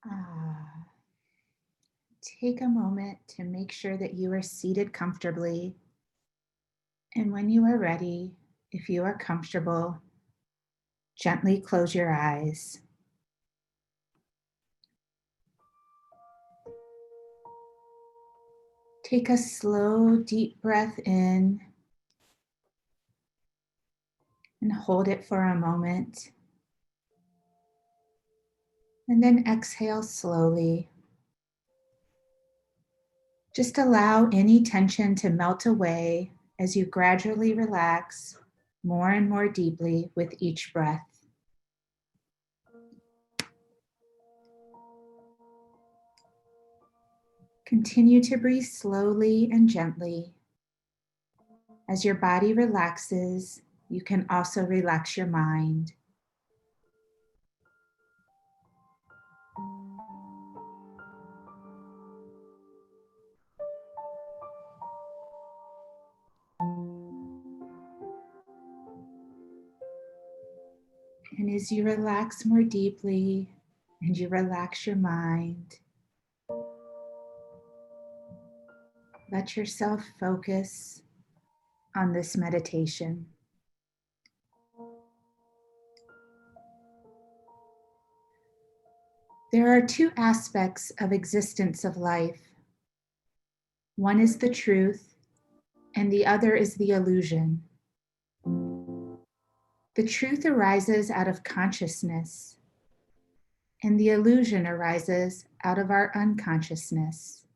Ah, take a moment to make sure that you are seated comfortably. And when you are ready, if you are comfortable, gently close your eyes. Take a slow, deep breath in and hold it for a moment. And then exhale slowly. Just allow any tension to melt away as you gradually relax more and more deeply with each breath. Continue to breathe slowly and gently. As your body relaxes, you can also relax your mind. And as you relax more deeply and you relax your mind, let yourself focus on this meditation. There are two aspects of existence of life. One is the truth, and the other is the illusion. The truth arises out of consciousness, and the illusion arises out of our unconsciousness.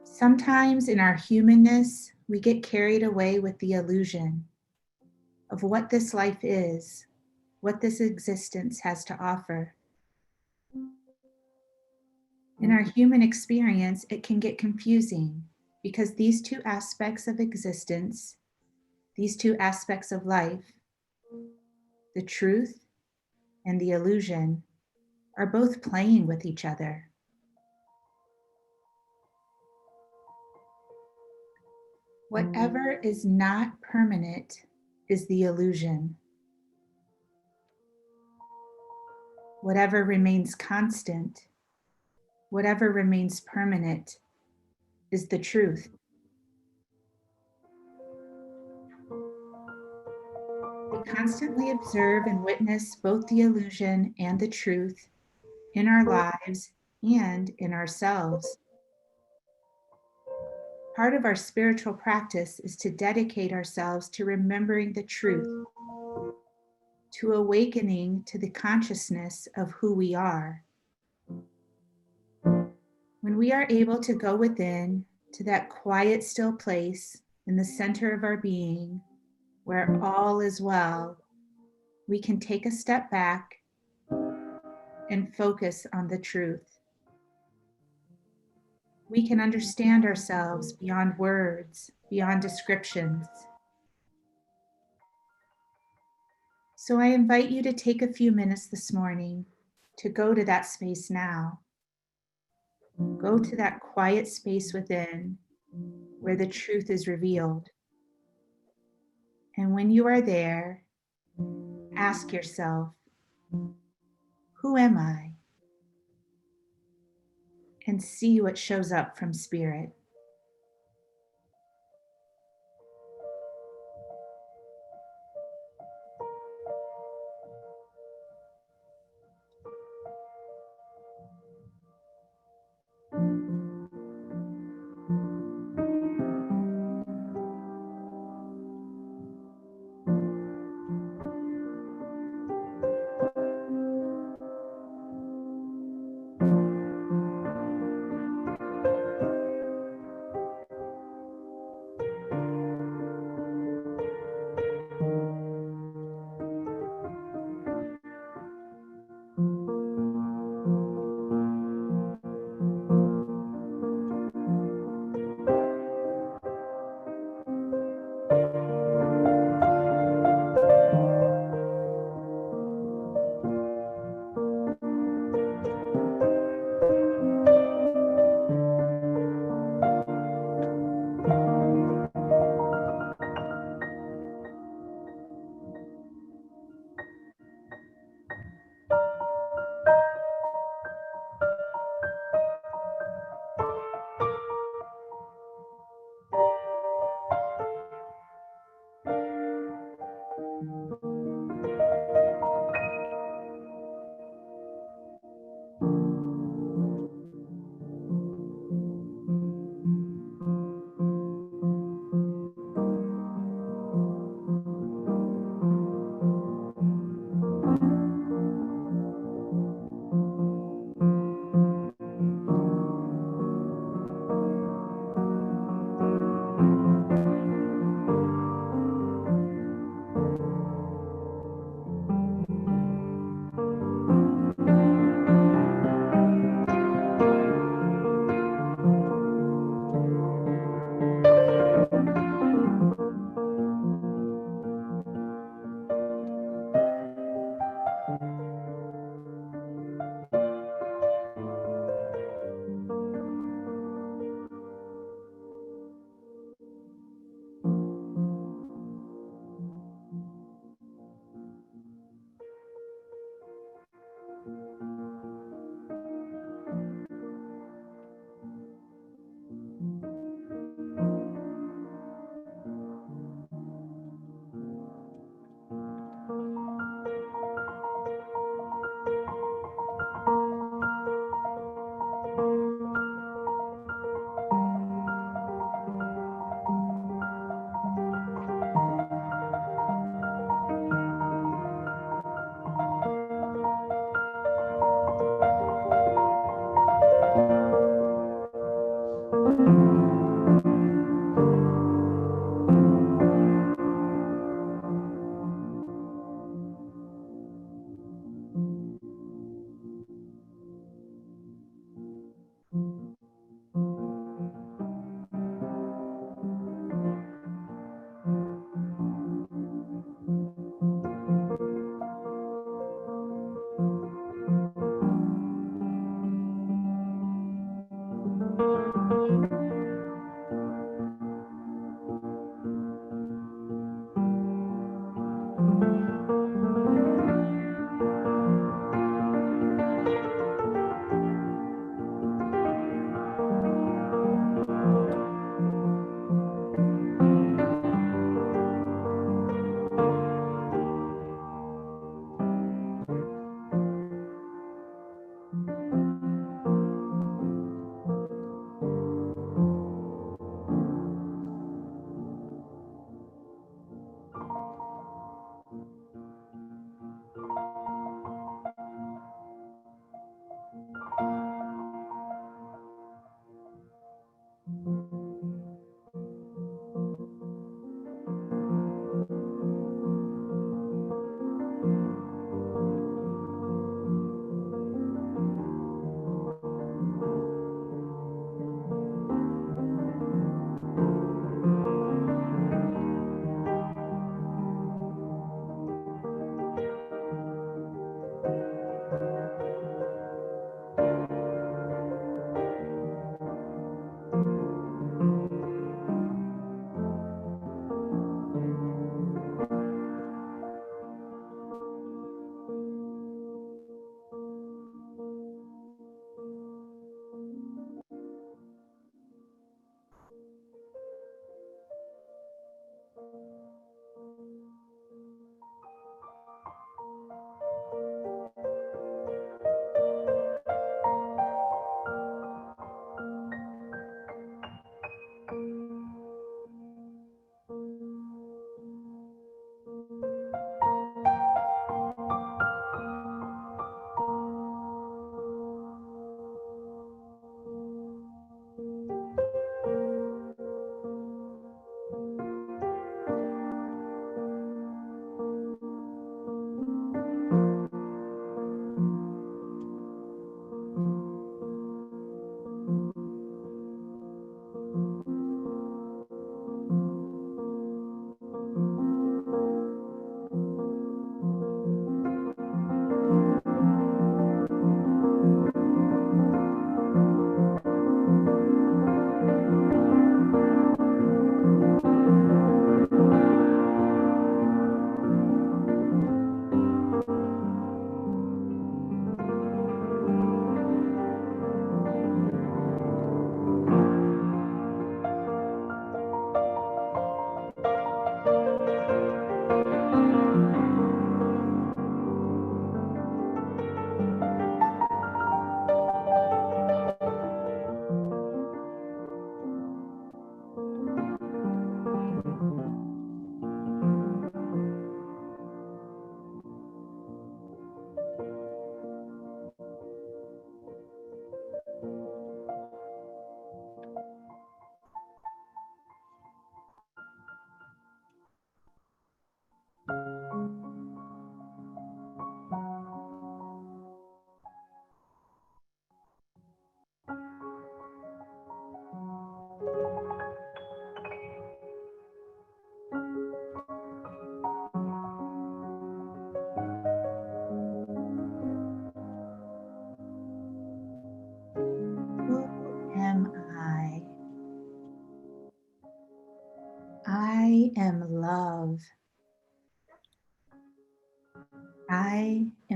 Sometimes in our humanness, we get carried away with the illusion of what this life is, what this existence has to offer. In our human experience, it can get confusing because these two aspects of existence, these two aspects of life, the truth and the illusion, are both playing with each other. Whatever is not permanent is the illusion. Whatever remains constant, whatever remains permanent, is the truth. We constantly observe and witness both the illusion and the truth in our lives and in ourselves. Part of our spiritual practice is to dedicate ourselves to remembering the truth, to awakening to the consciousness of who we are. When we are able to go within to that quiet, still place in the center of our being, where all is well, we can take a step back and focus on the truth. We can understand ourselves beyond words, beyond descriptions. So I invite you to take a few minutes this morning to go to that space now. Go to that quiet space within where the truth is revealed. And when you are there, ask yourself, who am I? And see what shows up from spirit.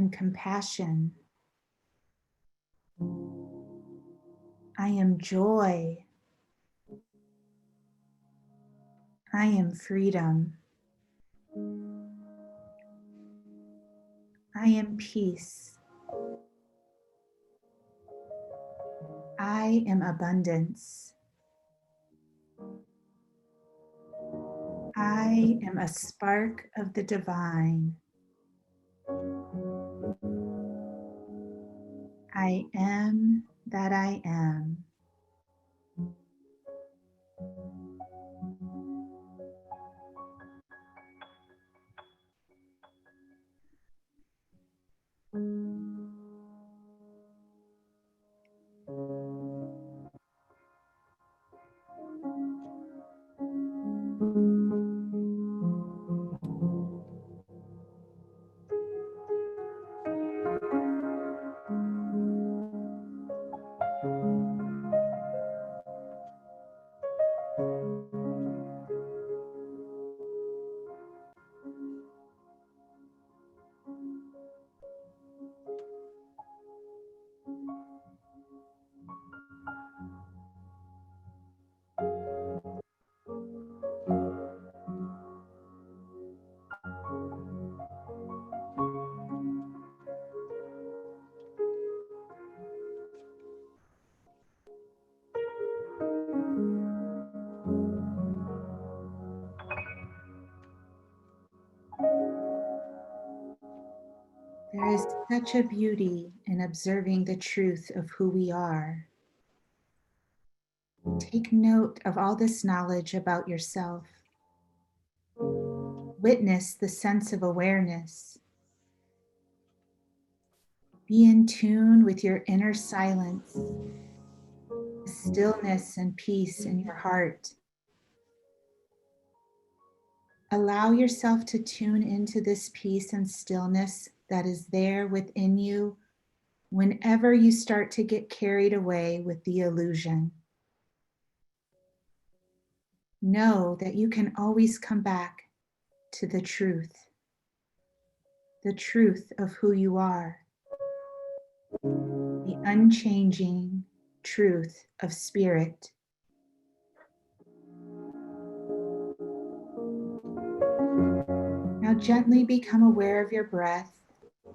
am compassion. I am joy. I am freedom. I am peace. I am abundance. I am a spark of the divine. I am that I am. There is such a beauty in observing the truth of who we are. Take note of all this knowledge about yourself. Witness the sense of awareness. Be in tune with your inner silence, the stillness and peace in your heart. Allow yourself to tune into this peace and stillness that is there within you whenever you start to get carried away with the illusion. Know that you can always come back to the truth of who you are, the unchanging truth of spirit. Now gently become aware of your breath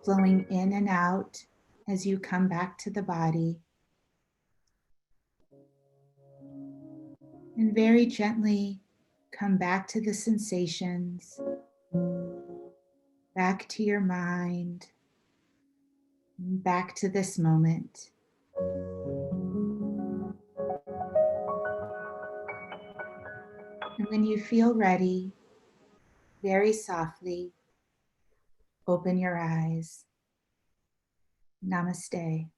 flowing in and out as you come back to the body. And very gently come back to the sensations, back to your mind, back to this moment. And when you feel ready, very softly, open your eyes. Namaste.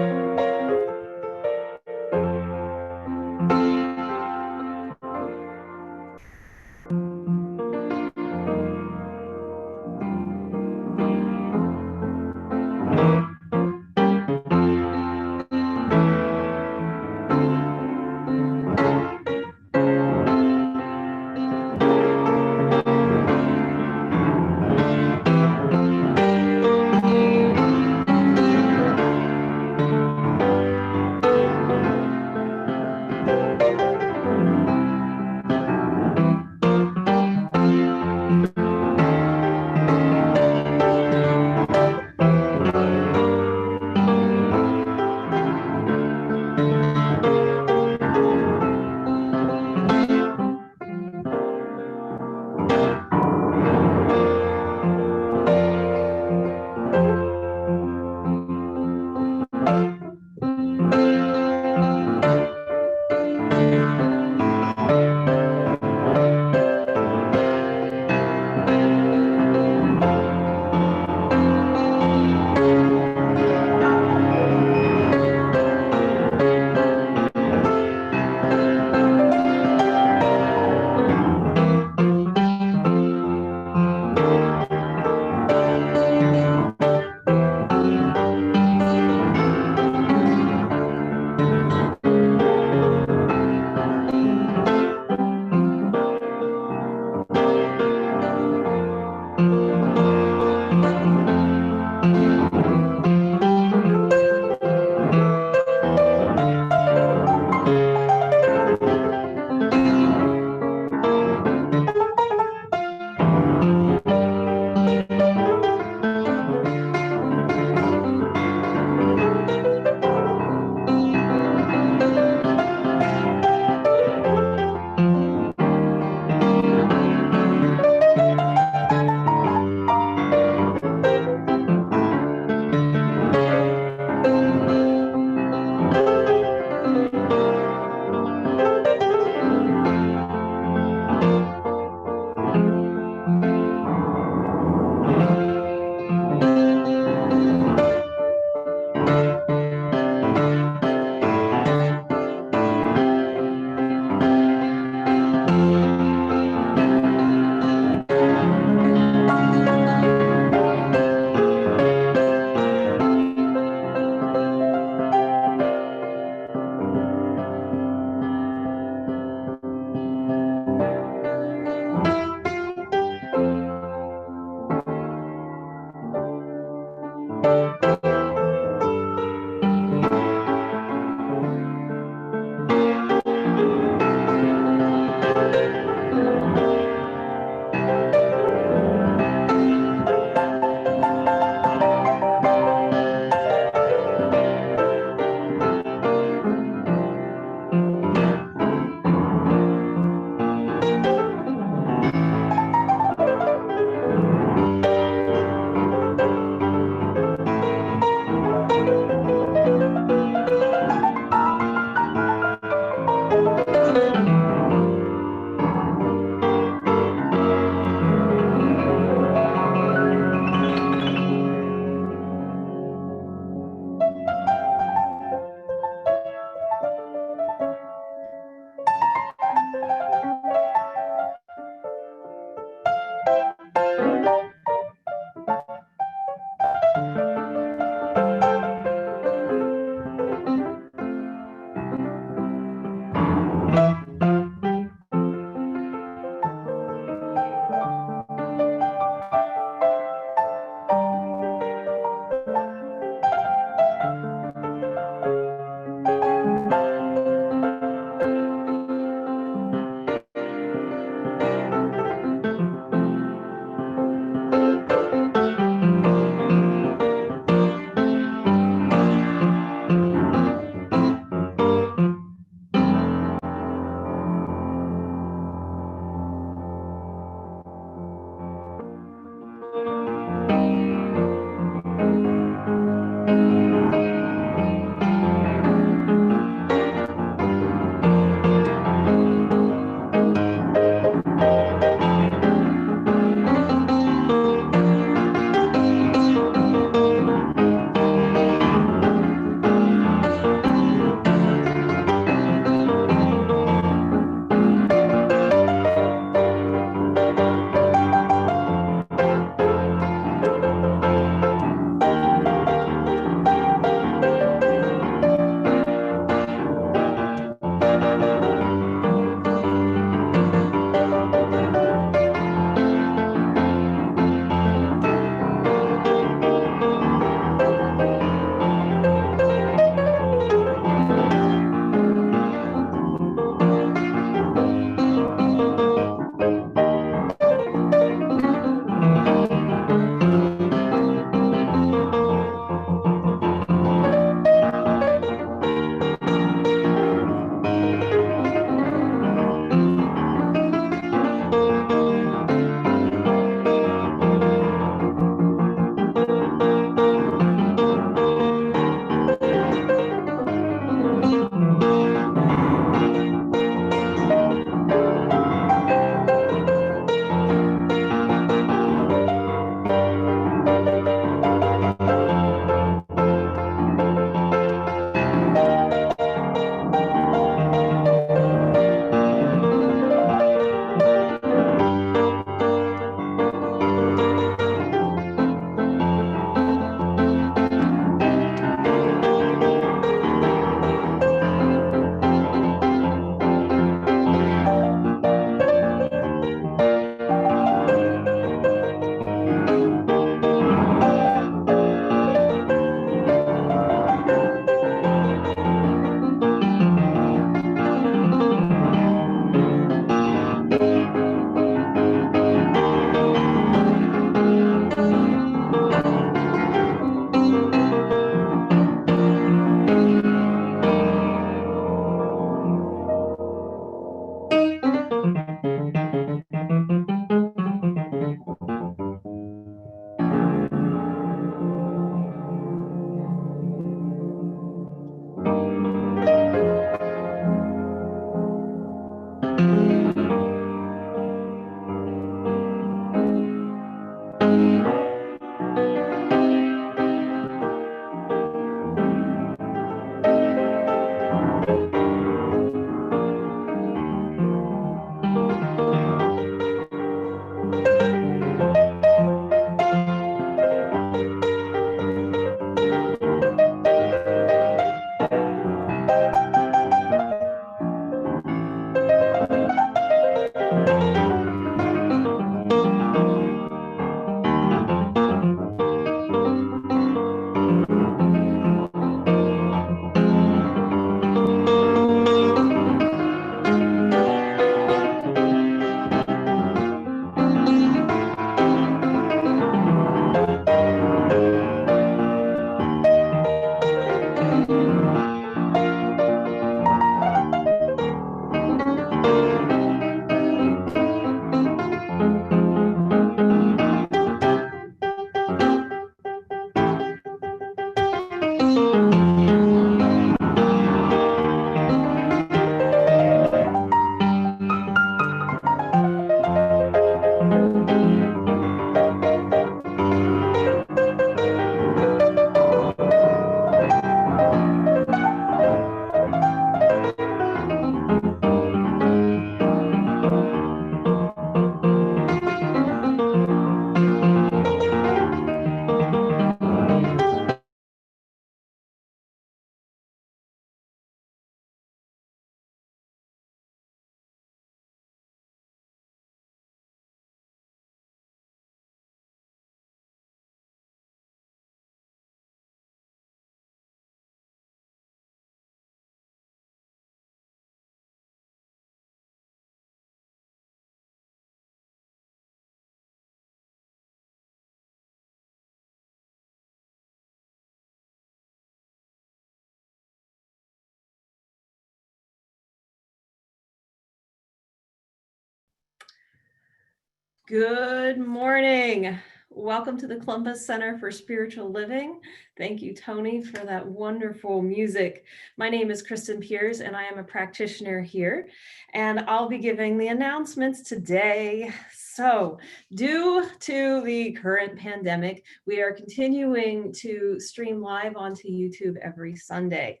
Good morning. Welcome to the Columbus Center for Spiritual Living. Thank you, Tony, for that wonderful music. My name is Kristen Peairs, and I am a practitioner here, and I'll be giving the announcements today. So, due to the current pandemic, we are continuing to stream live onto YouTube every Sunday.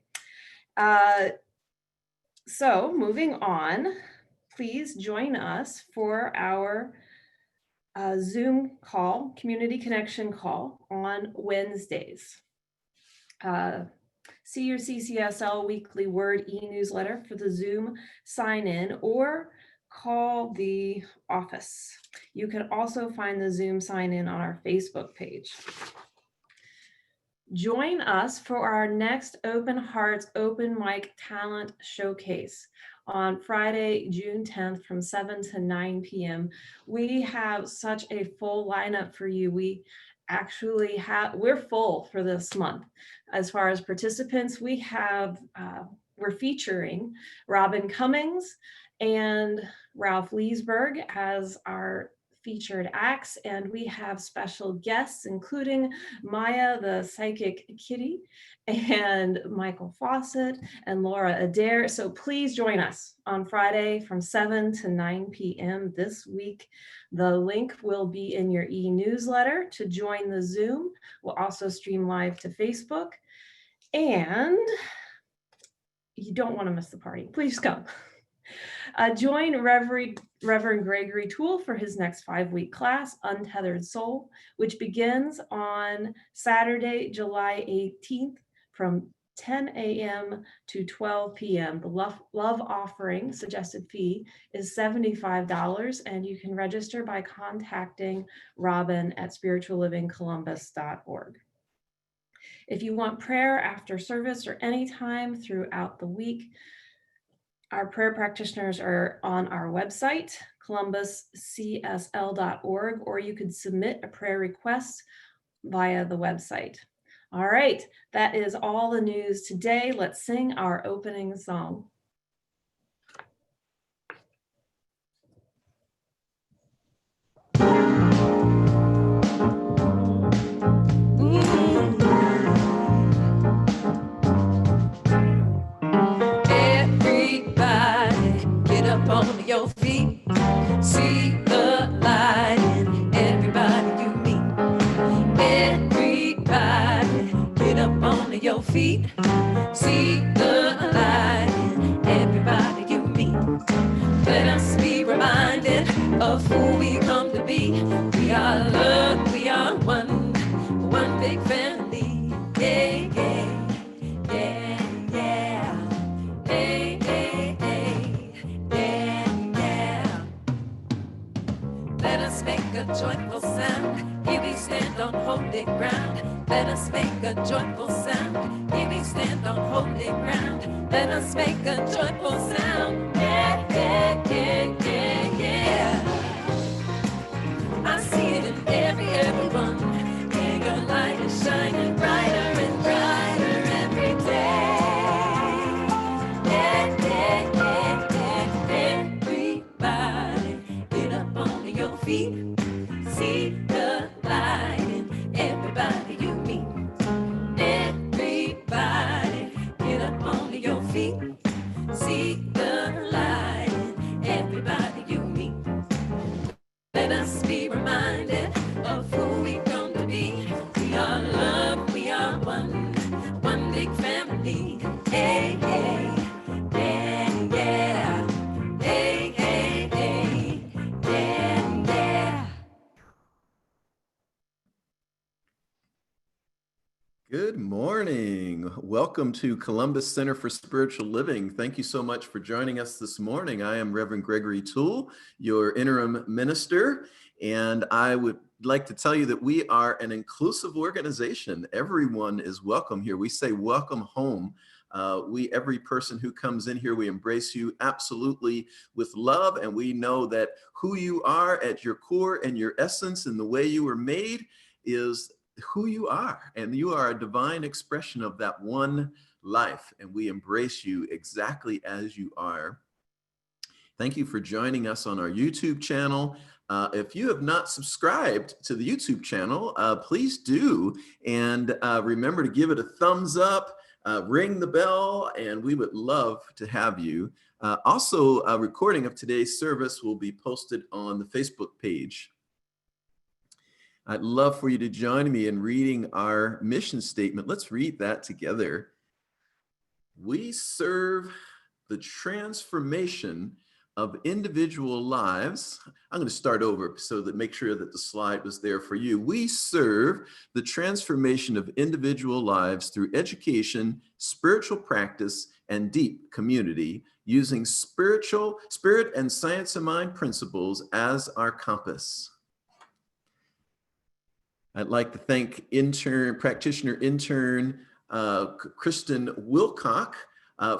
So, moving on, please join us for our Zoom call, community connection call on Wednesdays. See your CCSL weekly word e-newsletter for the Zoom sign in or call the office. You can also find the Zoom sign in on our Facebook page. Join us for our next Open Hearts Open Mic Talent Showcase on Friday, June 10th from 7 to 9 p.m. We have such a full lineup for you. We're full for this month. As far as participants, we're featuring Robin Cummings and Ralph Leesburg as our featured acts, and we have special guests, including Maya, the psychic kitty, and Michael Fawcett and Laura Adair. So please join us on Friday from 7 to 9 p.m. this week. The link will be in your e-newsletter to join the Zoom. We'll also stream live to Facebook, and you don't want to miss the party. Please come. Join Reverend Gregory Toole for his next 5-week class, Untethered Soul, which begins on Saturday, July 18th from 10 a.m. to 12 p.m. The love offering suggested fee is $75, and you can register by contacting Robin at spirituallivingcolumbus.org. If you want prayer after service or anytime throughout the week, our prayer practitioners are on our website, columbuscsl.org, or you could submit a prayer request via the website. All right, that is all the news today. Let's sing our opening song. On your feet, see the light in everybody you meet. Everybody, get up on your feet, see the light in everybody you meet. Let us be reminded of who we come to be. We are love, we are one big family. Yeah, yeah, yeah, yeah. Hey, hey, hey. Let us make a joyful sound, here we stand on holy ground. Let us make a joyful sound, here we stand on holy ground. Let us make a joyful sound, yeah, yeah, yeah, yeah, yeah. I see it in everyone, yeah, your light is shining brighter and brighter every day. Yeah, yeah, yeah, yeah, everybody, get up on your feet, see the light in everybody you meet. Everybody, get up on your feet, see the light in everybody you meet. Let us be reminded of who we come to be. We are love, we are one big family. Hey, hey, yeah, yeah. Hey, hey, hey, yeah, yeah. Good morning. Welcome to Columbus Center for Spiritual Living. Thank you so much for joining us this morning. I am Reverend Gregory Toole, your interim minister, and I would like to tell you that we are an inclusive organization. Everyone is welcome here. We say welcome home. Every person who comes in here, we embrace you absolutely with love, and we know that who you are at your core and your essence and the way you were made is who you are, and you are a divine expression of that one life, and we embrace you exactly as you are. Thank you for joining us on our YouTube channel. If you have not subscribed to the YouTube channel, please do. And remember to give it a thumbs up, ring the bell, and we would love to have you. Also, a recording of today's service will be posted on the Facebook page. I'd love for you to join me in reading our mission statement. Let's read that together. We serve the transformation of individual lives. I'm going to start over so that make sure that the slide was there for you. We serve the transformation of individual lives through education, spiritual practice, and deep community, using spirit and science of mind principles as our compass. I'd like to thank practitioner intern Kristen Wilcock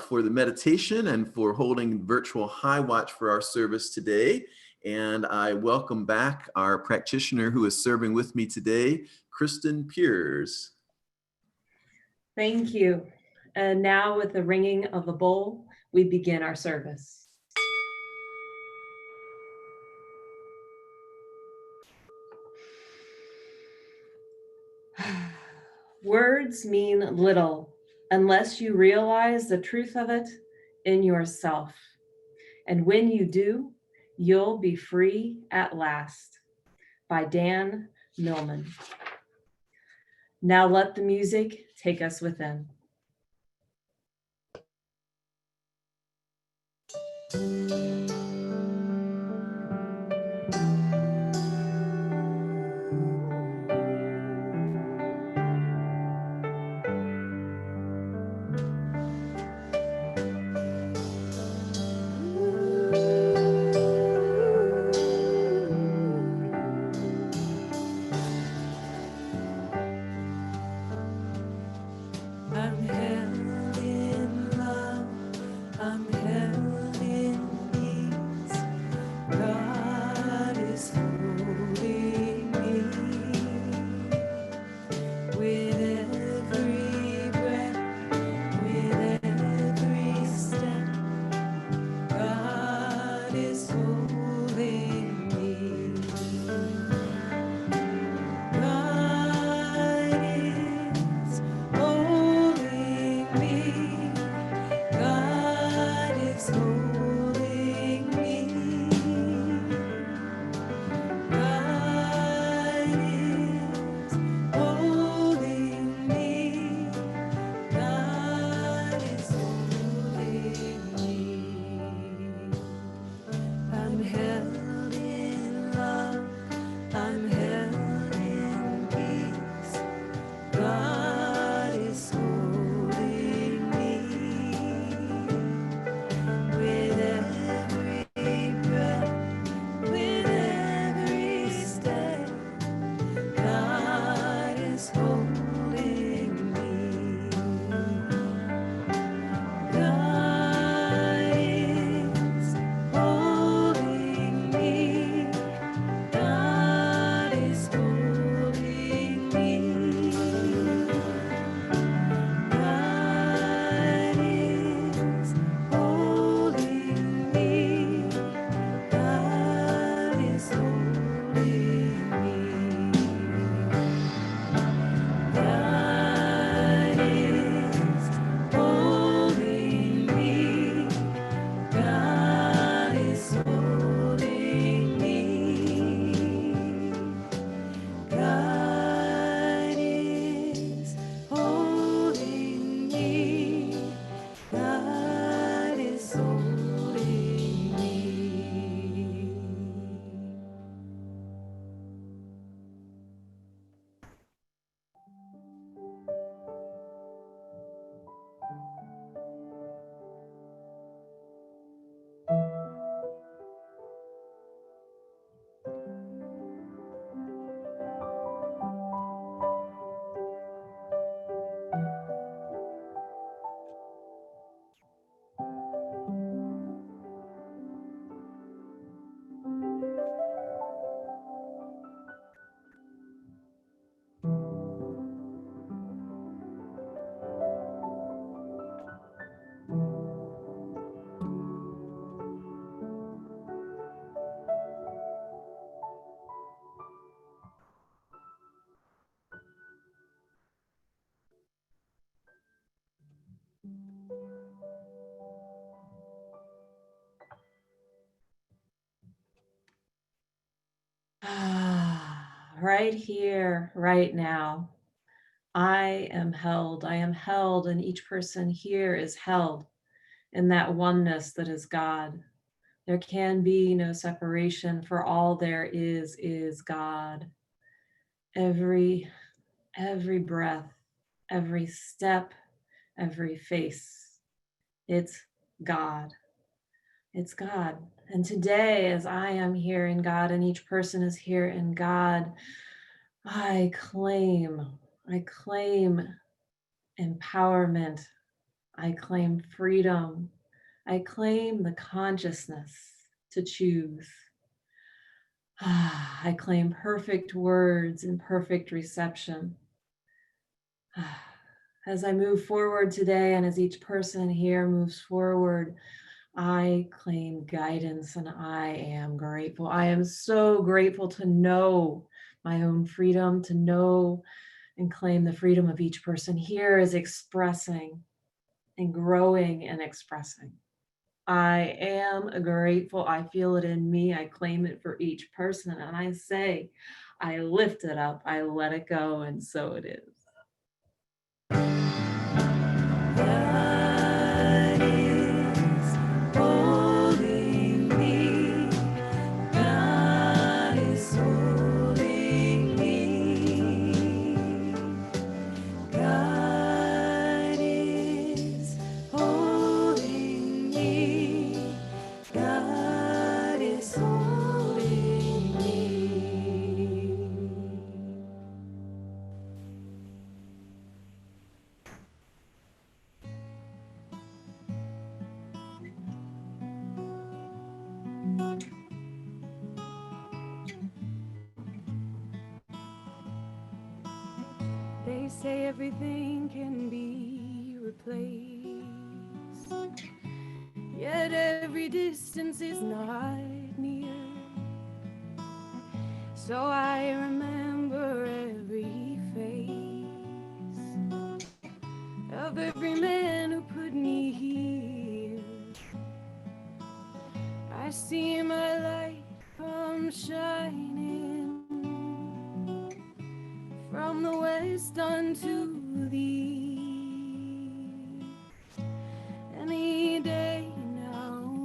for the meditation and for holding virtual high watch for our service today. And I welcome back our practitioner who is serving with me today, Kristen Peairs. Thank you. And now with the ringing of the bowl, we begin our service. Words mean little unless you realize the truth of it in yourself. And when you do, you'll be free at last. By Dan Millman. Now let the music take us within. I'm held in love, I'm held in peace. right here, right now. I am held, and each person here is held in that oneness that is God. There can be no separation, for all there is God. Every breath, every step, every face, it's God. It's God. And today, as I am here in God and each person is here in God, I claim empowerment. I claim freedom. I claim the consciousness to choose. I claim perfect words and perfect reception. As I move forward today, and as each person here moves forward, I claim guidance, and I am grateful. I am so grateful to know my own freedom, to know and claim the freedom of each person here is expressing and growing and expressing. I am grateful. I feel it in me. I claim it for each person. And I say, I lift it up, I let it go, and so it is. God is holding me. God is holding me. God is holding me. God is holding me. They say everything can be replaced, yet every distance is not near. So I remember every face of every man who put me here. I see my light come shining from the west unto the east. Any day now,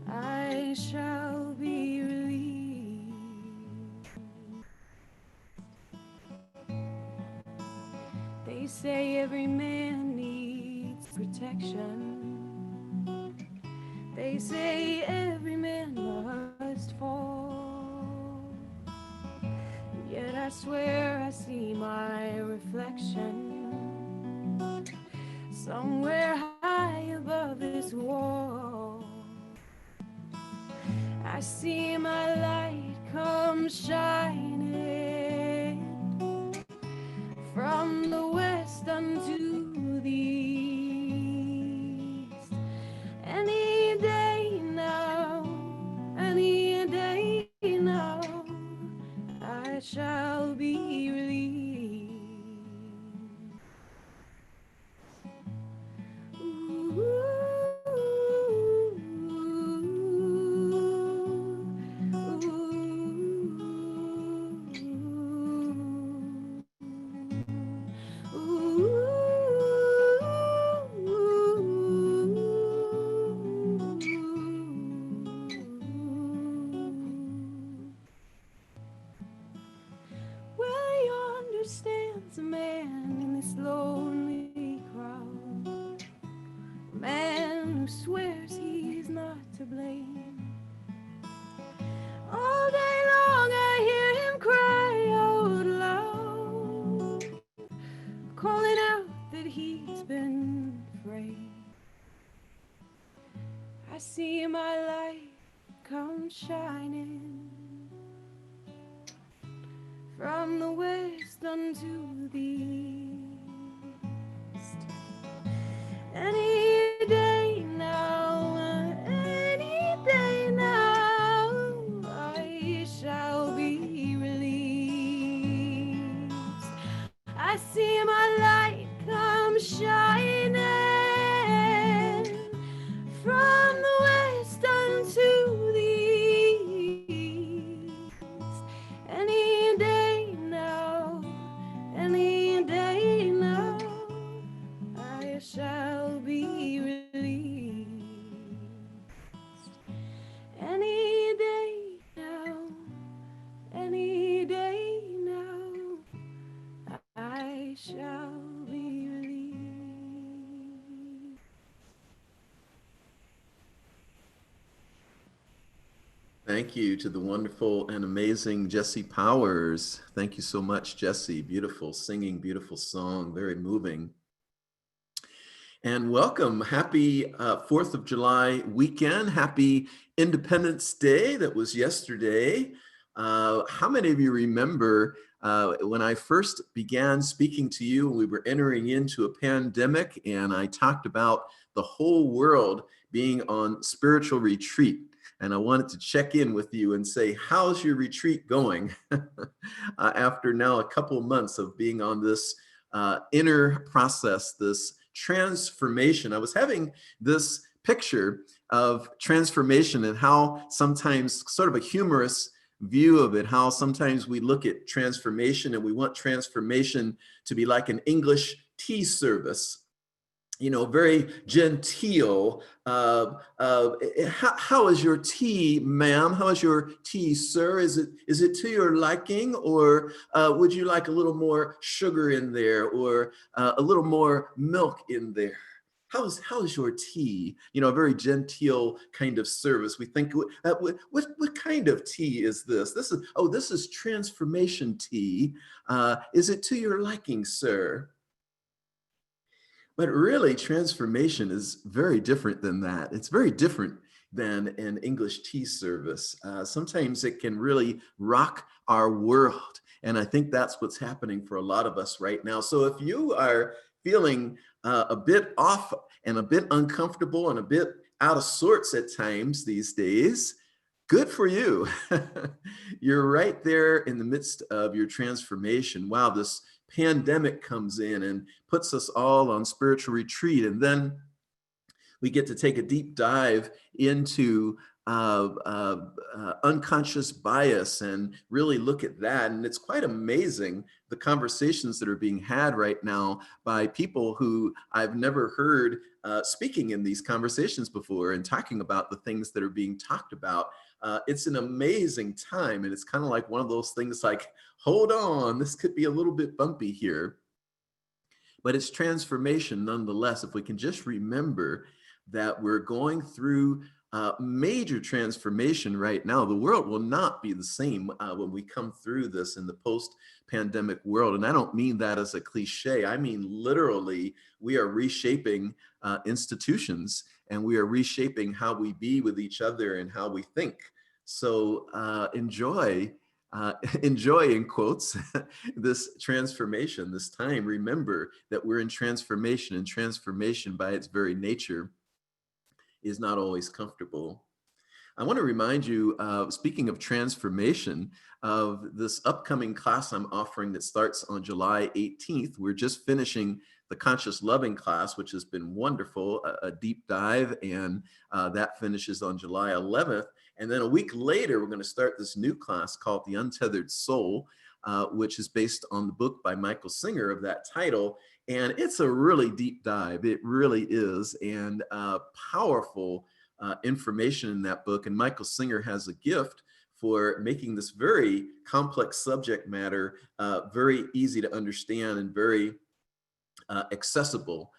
I shall be released. They say every man needs protection. They say every man must fall. Yet I swear I see my reflection somewhere high above this wall. I see my light come shining from the west unto the east. Any day now, I shall be released. Well, he understands a man in this lonely crowd, a man who swears he's not to blame. All day long I hear him cry out loud, calling out that he's been framed. I see my light come shining from the west unto the east. Any day now, I shall be released. I see my light come shining from the west unto the east. thank you to the wonderful and amazing Jesse Powers. Thank you so much, Jesse. Beautiful singing, beautiful song, very moving. And welcome. Happy 4th of July weekend. Happy Independence Day. That was yesterday. How many of you remember when I first began speaking to you, we were entering into a pandemic, and I talked about the whole world being on spiritual retreat. And I wanted to check in with you and say, how's your retreat going after now a couple of months of being on this inner process, this transformation? I was having this picture of transformation and how sometimes sort of a humorous view of it, how sometimes we look at transformation and we want transformation to be like an English tea service. You know, very genteel. How is your tea, ma'am? How is your tea, sir? Is it to your liking, or would you like a little more sugar in there, or a little more milk in there? How is your tea? You know, a very genteel kind of service. We think, what kind of tea is this? This is transformation tea. Is it to your liking, sir? But really, transformation is very different than that. It's very different than an English tea service. Sometimes it can really rock our world. And I think that's what's happening for a lot of us right now. So if you are feeling a bit off and a bit uncomfortable and a bit out of sorts at times these days, good for you. You're right there in the midst of your transformation. Wow, this pandemic comes in and puts us all on spiritual retreat, and then we get to take a deep dive into unconscious bias and really look at that. And it's quite amazing the conversations that are being had right now by people who I've never heard speaking in these conversations before and talking about the things that are being talked about. It's an amazing time, and it's kind of like one of those things like, hold on, this could be a little bit bumpy here. But it's transformation nonetheless. If we can just remember that we're going through major transformation right now, the world will not be the same when we come through this in the post-pandemic world. And I don't mean that as a cliche. I mean, literally, we are reshaping institutions, and we are reshaping how we be with each other and how we think. So enjoy in quotes, this transformation, this time. Remember that we're in transformation, and transformation by its very nature is not always comfortable. I want to remind you, speaking of transformation, of this upcoming class I'm offering that starts on July 18th. We're just finishing the Conscious Loving class, which has been wonderful, a deep dive, and that finishes on July 11th. And then a week later, we're going to start this new class called The Untethered Soul, which is based on the book by Michael Singer of that title. And it's a really deep dive. It really is. And powerful information in that book. And Michael Singer has a gift for making this very complex subject matter very easy to understand and very accessible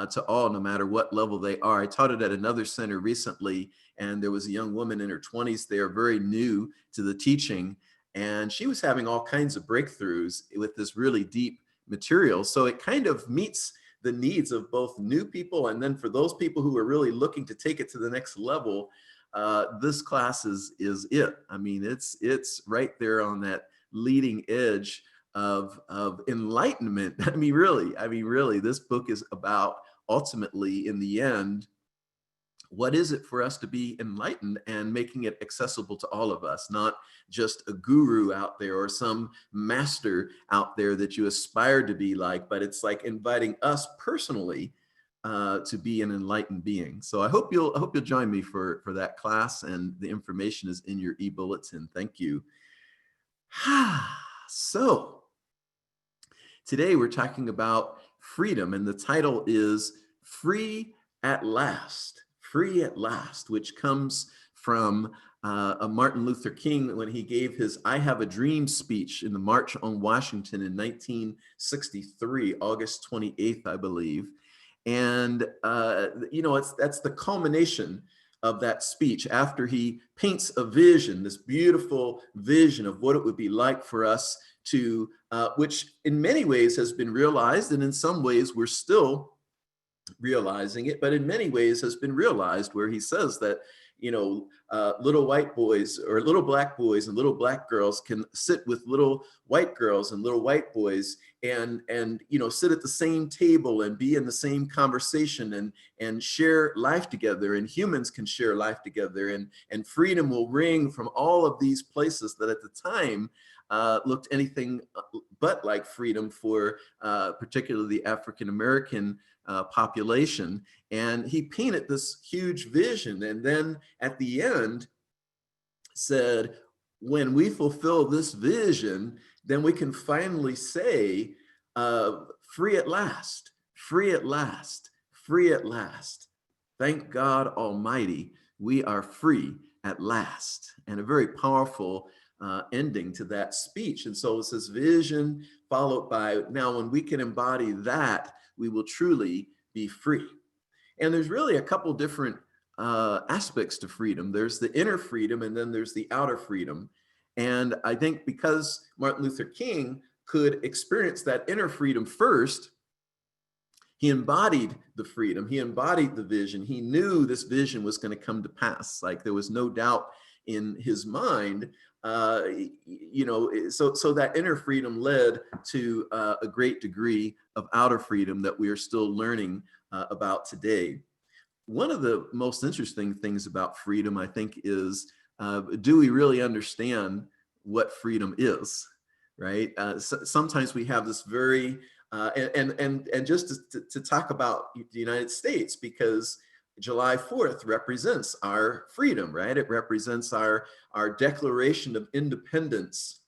to all, no matter what level they are. I taught it at another center recently, and there was a young woman in her 20s there, very new to the teaching, and she was having all kinds of breakthroughs with this really deep material. So it kind of meets the needs of both new people, and then for those people who are really looking to take it to the next level, this class is it. I mean, it's right there on that leading edge of enlightenment. I mean, really, this book is about, ultimately, in the end, what is it for us to be enlightened, and making it accessible to all of us, not just a guru out there or some master out there that you aspire to be like, but it's like inviting us personally to be an enlightened being. So I hope you'll join me for that class, and the information is in your e-bulletin. Thank you. So today we're talking about freedom, and the title is Free at Last. Free at Last, which comes from Martin Luther King when he gave his I Have a Dream speech in the March on Washington in 1963, August 28th, I believe. And, that's the culmination of that speech, after he paints a vision, this beautiful vision of what it would be like for us to, which in many ways has been realized, and in some ways we're still realizing it, but in many ways has been realized, where he says that, you know, little white boys or little black boys and little black girls can sit with little white girls and little white boys and you know, sit at the same table and be in the same conversation and share life together, and humans can share life together, and freedom will ring from all of these places that at the time looked anything but like freedom for particularly the African American population. And he painted this huge vision, and then at the end said, when we fulfill this vision, then we can finally say, free at last, free at last, free at last. Thank God Almighty, we are free at last. And a very powerful ending to that speech. And so it's this vision followed by, now when we can embody that, we will truly be free. And there's really a couple different aspects to freedom. There's the inner freedom, and then there's the outer freedom. And I think because Martin Luther King could experience that inner freedom first, he embodied the freedom, he embodied the vision. He knew this vision was going to come to pass. Like, there was no doubt in his mind. You know, so that inner freedom led to a great degree of outer freedom that we are still learning about today. One of the most interesting things about freedom, I think, is do we really understand what freedom is, right? Sometimes we have this very, and just to talk about the United States, because July 4th represents our freedom, right? It represents our Declaration of Independence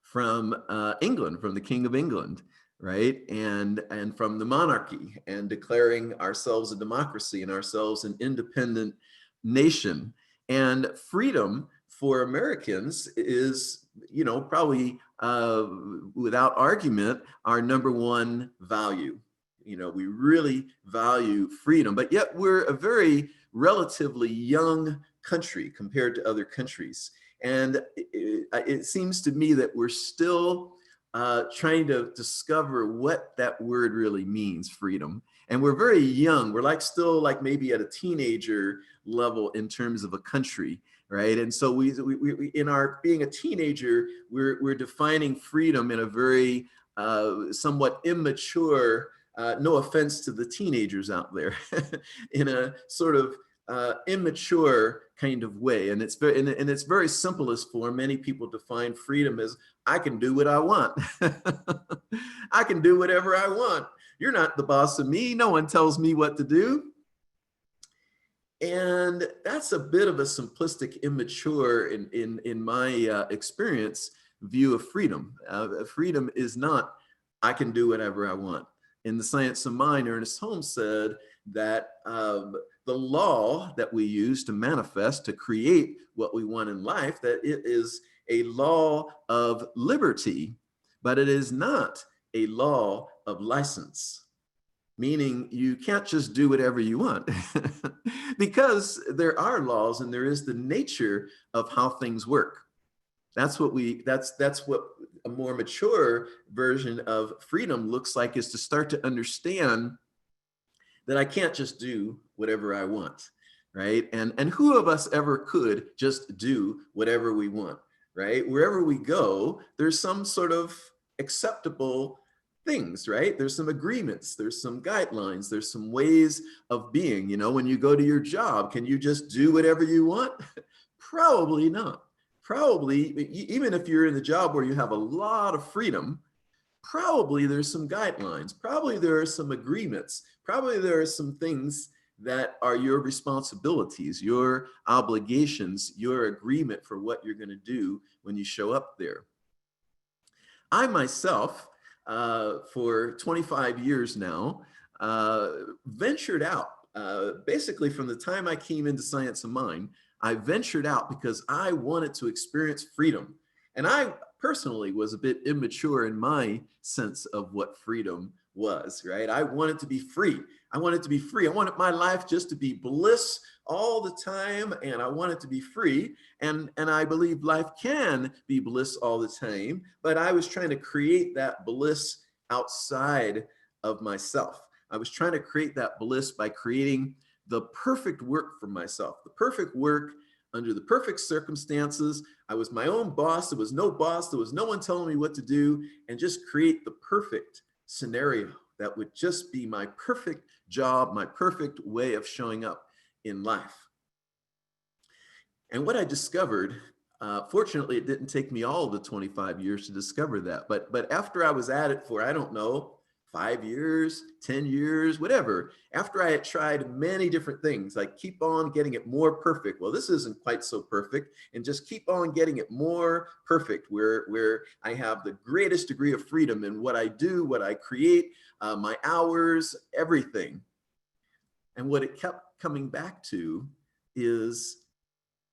from England, from the King of England, right? And from the monarchy, and declaring ourselves a democracy and ourselves an independent nation. And freedom for Americans is, you know, probably without argument, our number one value. You know, we really value freedom, but yet we're a very relatively young country compared to other countries. And it seems to me that we're still trying to discover what that word really means, freedom. And we're very young. We're like still like maybe at a teenager level in terms of a country, right? And so we in our being a teenager, we're defining freedom in a very somewhat immature, no offense to the teenagers out there, in a sort of immature kind of way. And it's very, in its very simplest form, many people define freedom as, I can do what I want. I can do whatever I want. You're not the boss of me. No one tells me what to do. And that's a bit of a simplistic, immature, in my experience, view of freedom. Freedom is not, I can do whatever I want. In The Science of Mind, Ernest Holmes said that the law that we use to manifest, to create what we want in life, that it is a law of liberty, but it is not a law of license. Meaning you can't just do whatever you want because there are laws and there is the nature of how things work. That's what a more mature version of freedom looks like, is to start to understand that I can't just do whatever I want, right? And who of us ever could just do whatever we want, right? Wherever we go, there's some sort of acceptable things, right? There's some agreements, there's some guidelines, there's some ways of being. You know, when you go to your job, can you just do whatever you want? Probably not. Probably, even if you're in the job where you have a lot of freedom, probably there's some guidelines, probably there are some agreements, probably there are some things that are your responsibilities, your obligations, your agreement for what you're going to do when you show up there. I myself, for 25 years now, ventured out, basically from the time I came into Science of Mind, I ventured out because I wanted to experience freedom. And I personally was a bit immature in my sense of what freedom was, right? I wanted to be free. I wanted to be free. I wanted my life just to be bliss all the time, and I wanted to be free. And I believe life can be bliss all the time, but I was trying to create that bliss outside of myself. I was trying to create that bliss by creating the perfect work for myself, the perfect work under the perfect circumstances. I was my own boss. There was no boss. There was no one telling me what to do, and just create the perfect scenario that would just be my perfect job, my perfect way of showing up in life. And what I discovered, fortunately, it didn't take me all the 25 years to discover that. But after I was at it for, I don't know, 5 years, 10 years, whatever, after I had tried many different things, like keep on getting it more perfect. Well, this isn't quite so perfect, and just keep on getting it more perfect, where I have the greatest degree of freedom in what I do, what I create, my hours, everything. And what it kept coming back to is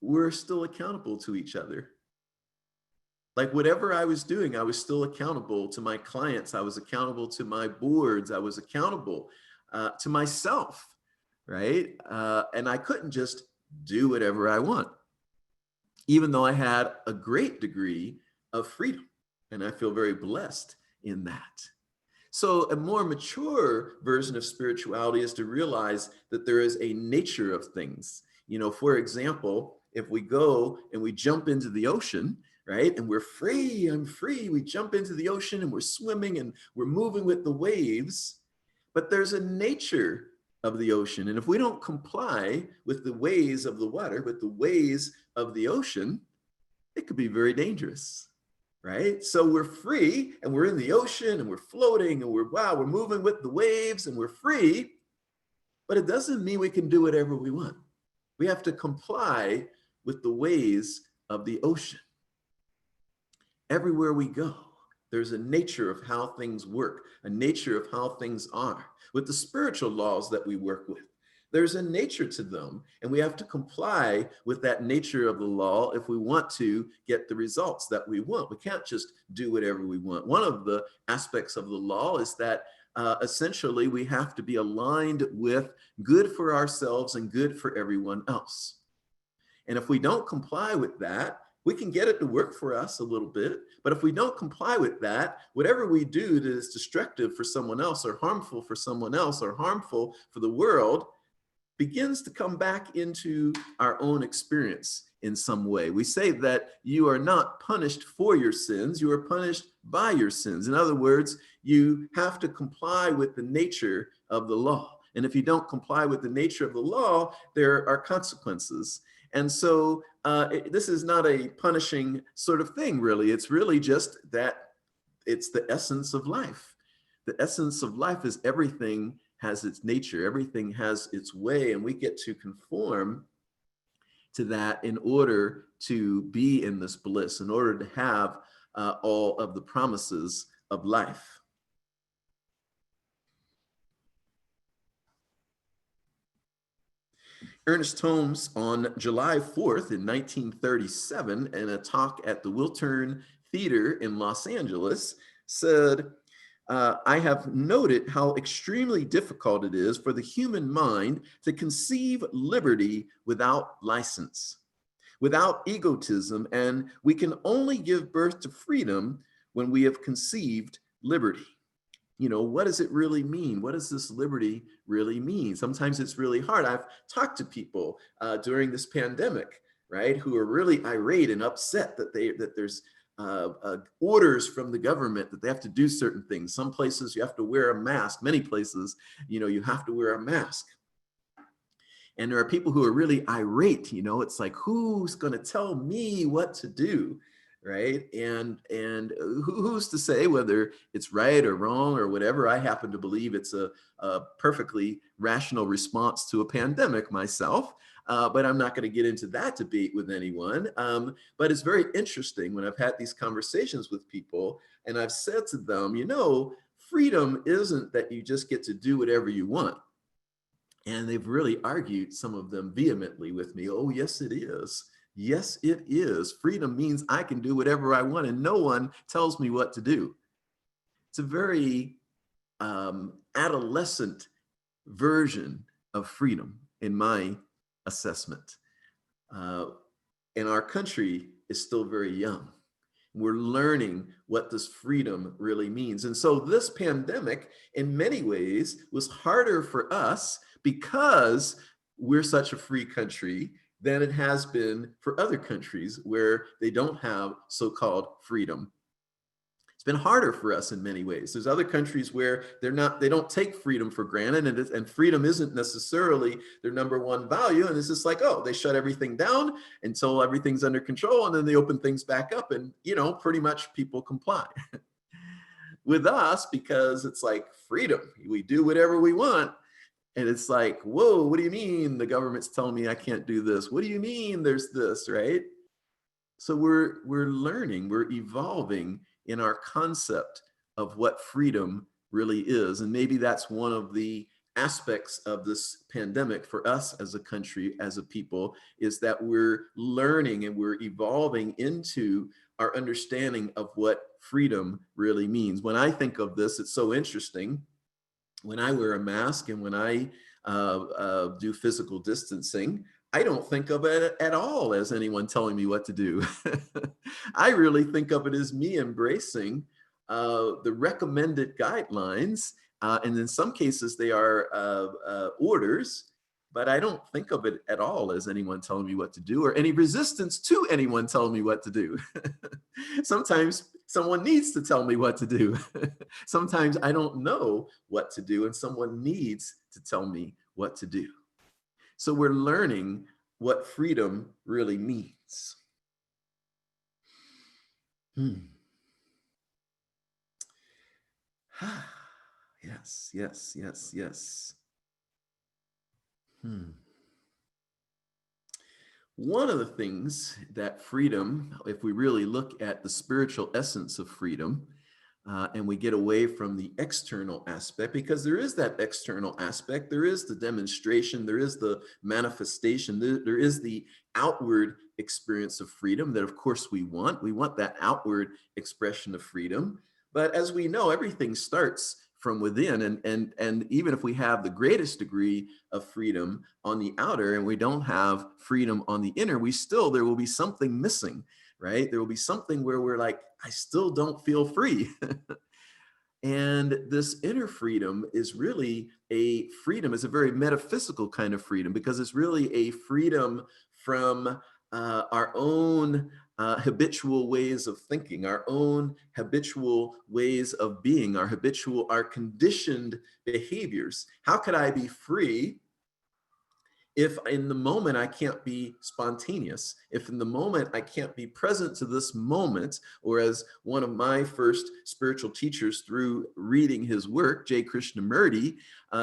we're still accountable to each other. Like whatever I was doing, I was still accountable to my clients. I was accountable to my boards. I was accountable to myself, right? And I couldn't just do whatever I want, even though I had a great degree of freedom. And I feel very blessed in that. So a more mature version of spirituality is to realize that there is a nature of things. You know, for example, if we go and we jump into the ocean, right? And we're free, I'm free. We jump into the ocean and we're swimming and we're moving with the waves, but there's a nature of the ocean. And if we don't comply with the ways of the water, with the ways of the ocean, it could be very dangerous, right? So we're free and we're in the ocean and we're floating and we're moving with the waves and we're free, but it doesn't mean we can do whatever we want. We have to comply with the ways of the ocean. Everywhere we go, there's a nature of how things work, a nature of how things are. With the spiritual laws that we work with, there's a nature to them, and we have to comply with that nature of the law if we want to get the results that we want. We can't just do whatever we want. One of the aspects of the law is that essentially we have to be aligned with good for ourselves and good for everyone else. And if we don't comply with that, we can get it to work for us a little bit, but if we don't comply with that, whatever we do that is destructive for someone else or harmful for someone else or harmful for the world begins to come back into our own experience in some way. We say that you are not punished for your sins, you are punished by your sins. In other words, you have to comply with the nature of the law. And if you don't comply with the nature of the law, there are consequences. And so this is not a punishing sort of thing, really. It's really just that it's the essence of life. The essence of life is everything has its nature, everything has its way, and we get to conform to that in order to be in this bliss, in order to have all of the promises of life. Ernest Holmes, on July 4th in 1937, in a talk at the Wilcock Theater in Los Angeles, said, I have noted how extremely difficult it is for the human mind to conceive liberty without license, without egotism, and we can only give birth to freedom when we have conceived liberty. You know, what does it really mean? What does this liberty really mean? Sometimes it's really hard. I've talked to people during this pandemic, right, who are really irate and upset that there's orders from the government that they have to do certain things. Some places you have to wear a mask. Many places, you know, you have to wear a mask. And there are people who are really irate. You know, it's like, who's going to tell me what to do? Right? And who's to say whether it's right or wrong or whatever? I happen to believe it's a perfectly rational response to a pandemic myself, but I'm not going to get into that debate with anyone. But it's very interesting when I've had these conversations with people and I've said to them, you know, freedom isn't that you just get to do whatever you want. And they've really argued, some of them vehemently with me, oh, yes, it is. Yes, it is. Freedom means I can do whatever I want and no one tells me what to do. It's a very adolescent version of freedom in my assessment. And our country is still very young. We're learning what this freedom really means. And so this pandemic, in many ways, was harder for us because we're such a free country than it has been for other countries where they don't have so-called freedom. It's been harder for us in many ways. There's other countries where they don't take freedom for granted, and freedom isn't necessarily their number one value. And it's just like, oh, they shut everything down until everything's under control, and then they open things back up, and pretty much people comply. With us, because it's like freedom, we do whatever we want. And it's like, whoa, what do you mean the government's telling me I can't do this? What do you mean there's this, right? So we're learning, we're evolving in our concept of what freedom really is. And maybe that's one of the aspects of this pandemic for us as a country, as a people, is that we're learning and we're evolving into our understanding of what freedom really means. When I think of this, it's so interesting. When I wear a mask and when I do physical distancing, I don't think of it at all as anyone telling me what to do. I really think of it as me embracing the recommended guidelines. And in some cases, they are orders, but I don't think of it at all as anyone telling me what to do or any resistance to anyone telling me what to do. Sometimes someone needs to tell me what to do. Sometimes I don't know what to do and someone needs to tell me what to do. So we're learning what freedom really means. Yes, yes, yes, yes. One of the things that freedom, if we really look at the spiritual essence of freedom, and we get away from the external aspect, because there is that external aspect, there is the demonstration, there is the manifestation, there is the outward experience of freedom that of course we want. We want that outward expression of freedom. But as we know, everything starts from within. And even if we have the greatest degree of freedom on the outer and we don't have freedom on the inner, there will be something missing, right? There will be something where we're like, I still don't feel free. And this inner freedom is really a freedom, it's a very metaphysical kind of freedom, because it's really a freedom from our own habitual ways of thinking, our own habitual ways of being, our conditioned behaviors. How could I be free if in the moment I can't be spontaneous, if in the moment I can't be present to this moment? Or as one of my first spiritual teachers through reading his work, J. Krishnamurti,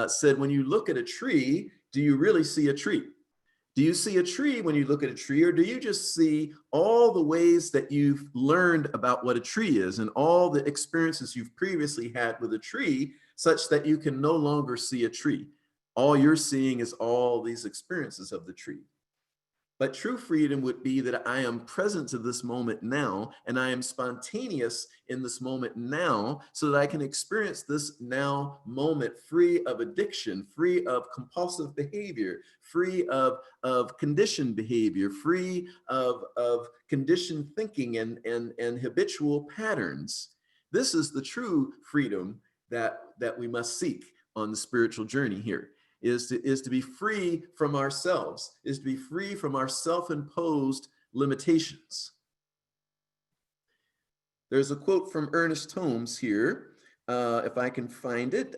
said, when you look at a tree, do you really see a tree? Do you see a tree when you look at a tree, or do you just see all the ways that you've learned about what a tree is and all the experiences you've previously had with a tree, such that you can no longer see a tree? All you're seeing is all these experiences of the tree. But true freedom would be that I am present to this moment now, and I am spontaneous in this moment now, so that I can experience this now moment free of addiction, free of compulsive behavior, free of conditioned behavior, free of conditioned thinking and habitual patterns. This is the true freedom that we must seek on the spiritual journey here. Is to be free from ourselves, is to be free from our self-imposed limitations. There's a quote from Ernest Holmes here, if I can find it.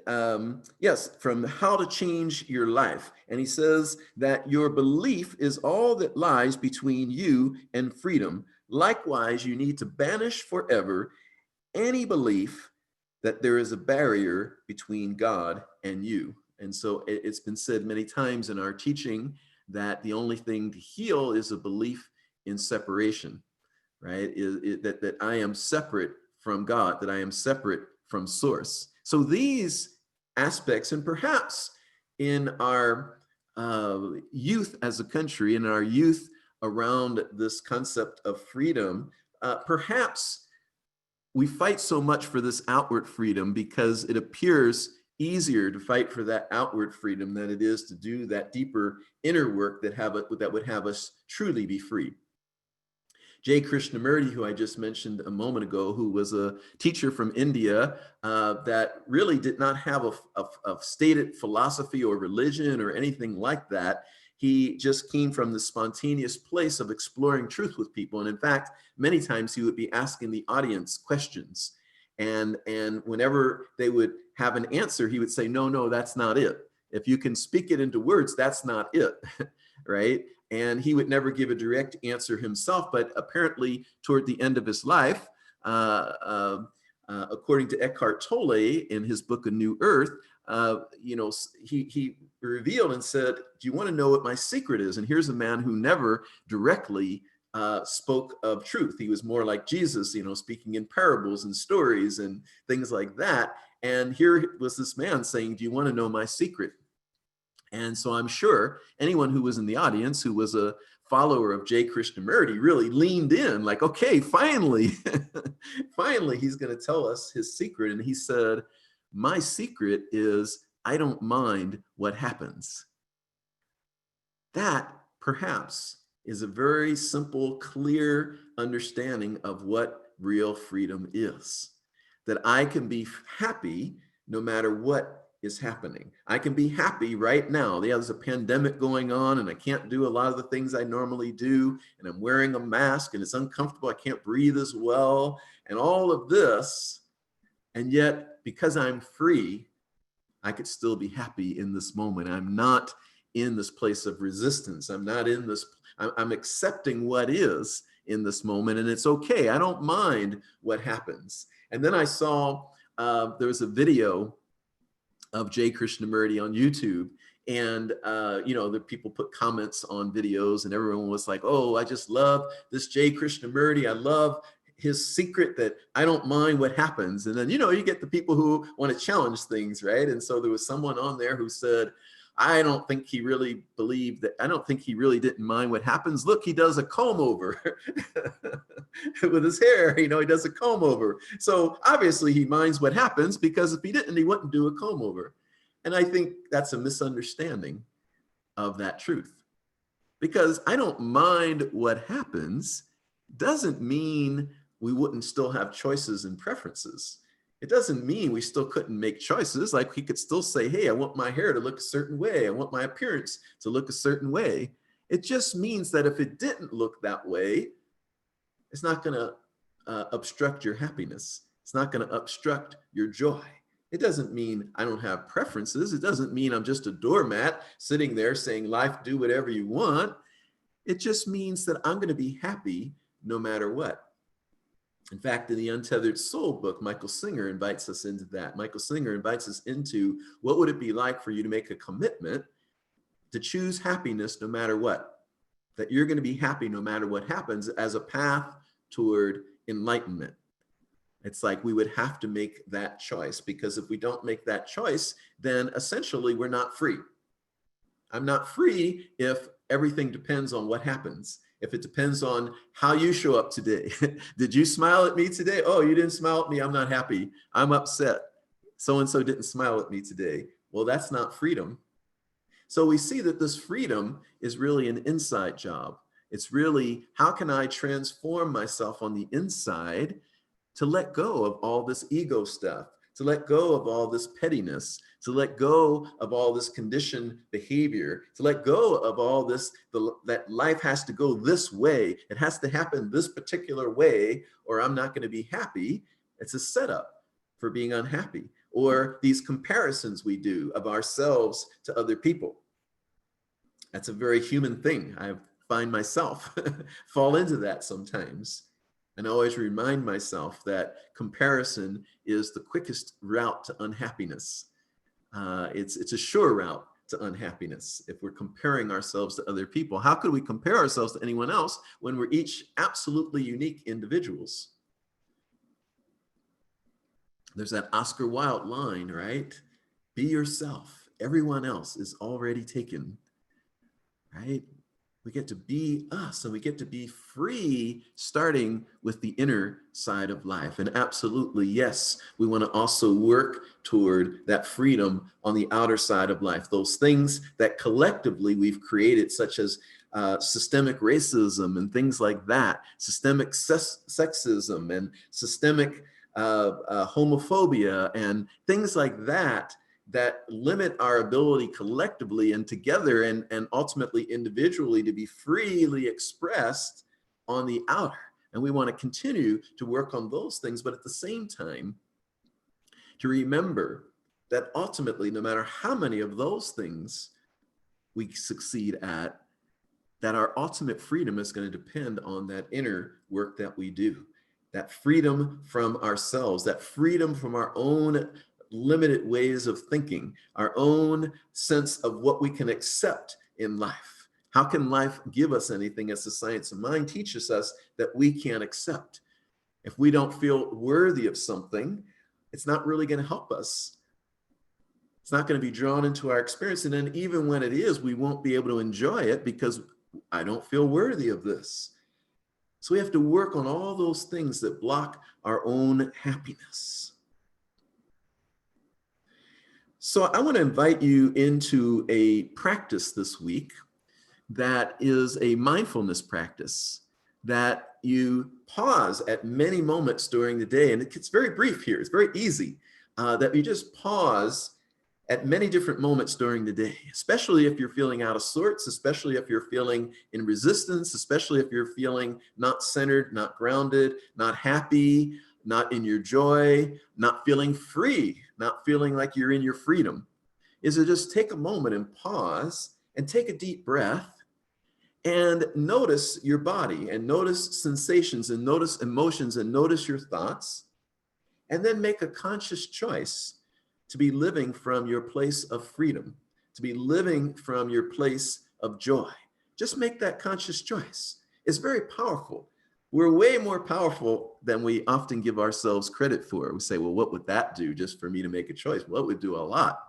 Yes, from How to Change Your Life. And he says that your belief is all that lies between you and freedom. Likewise, you need to banish forever any belief that there is a barrier between God and you. And so it's been said many times in our teaching that the only thing to heal is a belief in separation, right? That I am separate from God, that I am separate from source. So these aspects, and perhaps in our youth as a country, in our youth around this concept of freedom, perhaps we fight so much for this outward freedom because it appears easier to fight for that outward freedom than it is to do that deeper inner work that would have us truly be free. J. Krishnamurti, who I just mentioned a moment ago, who was a teacher from India that really did not have a stated philosophy or religion or anything like that. He just came from the spontaneous place of exploring truth with people. And in fact, many times he would be asking the audience questions. And whenever they would have an answer, he would say, no, that's not it. If you can speak it into words, that's not it, right? And he would never give a direct answer himself, but apparently toward the end of his life, according to Eckhart Tolle in his book, A New Earth, he revealed and said, do you want to know what my secret is? And here's a man who never directly spoke of truth. He was more like Jesus, speaking in parables and stories and things like that. And here was this man saying, do you want to know my secret? And so I'm sure anyone who was in the audience who was a follower of J. Krishnamurti really leaned in like, okay, finally, finally, he's going to tell us his secret. And he said, my secret is I don't mind what happens. That perhaps is a very simple, clear understanding of what real freedom is. That I can be happy no matter what is happening. I can be happy right now. Yeah, there's a pandemic going on and I can't do a lot of the things I normally do. And I'm wearing a mask and it's uncomfortable. I can't breathe as well. And all of this. And yet, because I'm free, I could still be happy in this moment. I'm not in this place of resistance. I'm not in this, I'm accepting what is in this moment. And it's okay. I don't mind what happens. And then I saw there was a video of J. Krishnamurti on YouTube. And, the people put comments on videos and everyone was like, oh, I just love this J. Krishnamurti. I love his secret that I don't mind what happens. And then, you get the people who want to challenge things, right? And so there was someone on there who said, I don't think he really believed that. I don't think he really didn't mind what happens. Look, he does a comb over with his hair, he does a comb over. So obviously he minds what happens because if he didn't, he wouldn't do a comb over. And I think that's a misunderstanding of that truth. Because I don't mind what happens doesn't mean we wouldn't still have choices and preferences. It doesn't mean we still couldn't make choices. Like he could still say, hey, I want my hair to look a certain way. I want my appearance to look a certain way. It just means that if it didn't look that way, it's not going to obstruct your happiness. It's not going to obstruct your joy. It doesn't mean I don't have preferences. It doesn't mean I'm just a doormat sitting there saying, life, do whatever you want. It just means that I'm going to be happy no matter what. In fact, in the Untethered Soul book, Michael Singer invites us into that. Michael Singer invites us into what would it be like for you to make a commitment to choose happiness no matter what, that you're going to be happy no matter what happens as a path toward enlightenment. It's like we would have to make that choice, because if we don't make that choice, then essentially we're not free. I'm not free if everything depends on what happens. If it depends on how you show up today. Did you smile at me today? Oh, you didn't smile at me. I'm not happy. I'm upset. So-and-so didn't smile at me today. Well, that's not freedom. So we see that this freedom is really an inside job. It's really, how can I transform myself on the inside to let go of all this ego stuff, to let go of all this pettiness, to let go of all this conditioned behavior, to let go of all this, that life has to go this way. It has to happen this particular way, or I'm not going to be happy. It's a setup for being unhappy. Or these comparisons we do of ourselves to other people. That's a very human thing. I find myself fall into that sometimes. And I always remind myself that comparison is the quickest route to unhappiness. It's a sure route to unhappiness if we're comparing ourselves to other people. How could we compare ourselves to anyone else when we're each absolutely unique individuals? There's that Oscar Wilde line, right? Be yourself. Everyone else is already taken, right? We get to be us, and we get to be free, starting with the inner side of life. And absolutely, yes, we want to also work toward that freedom on the outer side of life. Those things that collectively we've created, such as systemic racism and things like that, systemic sexism and systemic homophobia and things like that, that limit our ability collectively and together and ultimately individually to be freely expressed on the outer. And we want to continue to work on those things, but at the same time, to remember that ultimately, no matter how many of those things we succeed at, that our ultimate freedom is going to depend on that inner work that we do. That freedom from ourselves, that freedom from our own limited ways of thinking, our own sense of what we can accept in life. How can life give us anything, as the science of mind teaches us, that we can't accept? If we don't feel worthy of something, it's not really going to help us. It's not going to be drawn into our experience. And then even when it is, we won't be able to enjoy it because I don't feel worthy of this. So we have to work on all those things that block our own happiness. So I want to invite you into a practice this week that is a mindfulness practice that you pause at many moments during the day. And it's very brief here. It's very easy that you just pause at many different moments during the day, especially if you're feeling out of sorts, especially if you're feeling in resistance, especially if you're feeling not centered, not grounded, not happy, not in your joy, not feeling free, not feeling like you're in your freedom, is to just take a moment and pause and take a deep breath and notice your body and notice sensations and notice emotions and notice your thoughts, and then make a conscious choice to be living from your place of freedom, to be living from your place of joy. Just make that conscious choice. It's very powerful. We're way more powerful than we often give ourselves credit for. We say, well, what would that do just for me to make a choice? Well, it would do a lot.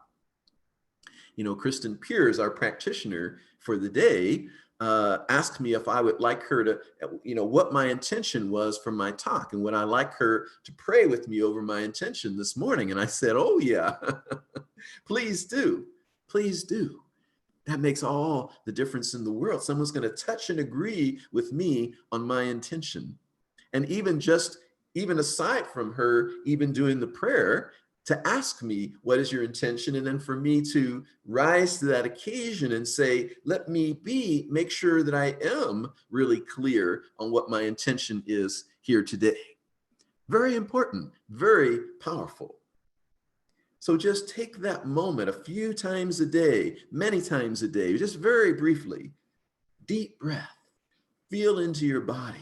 You know, Kristen Peairs, our practitioner for the day, asked me if I would like her to, what my intention was for my talk, and would I like her to pray with me over my intention this morning? And I said, oh yeah, please do, please do. That makes all the difference in the world. Someone's going to touch and agree with me on my intention. And even aside from her even doing the prayer, to ask me, what is your intention? And then for me to rise to that occasion and say, let me make sure that I am really clear on what my intention is here today. Very important, very powerful. So just take that moment a few times a day, many times a day, just very briefly. Deep breath, feel into your body.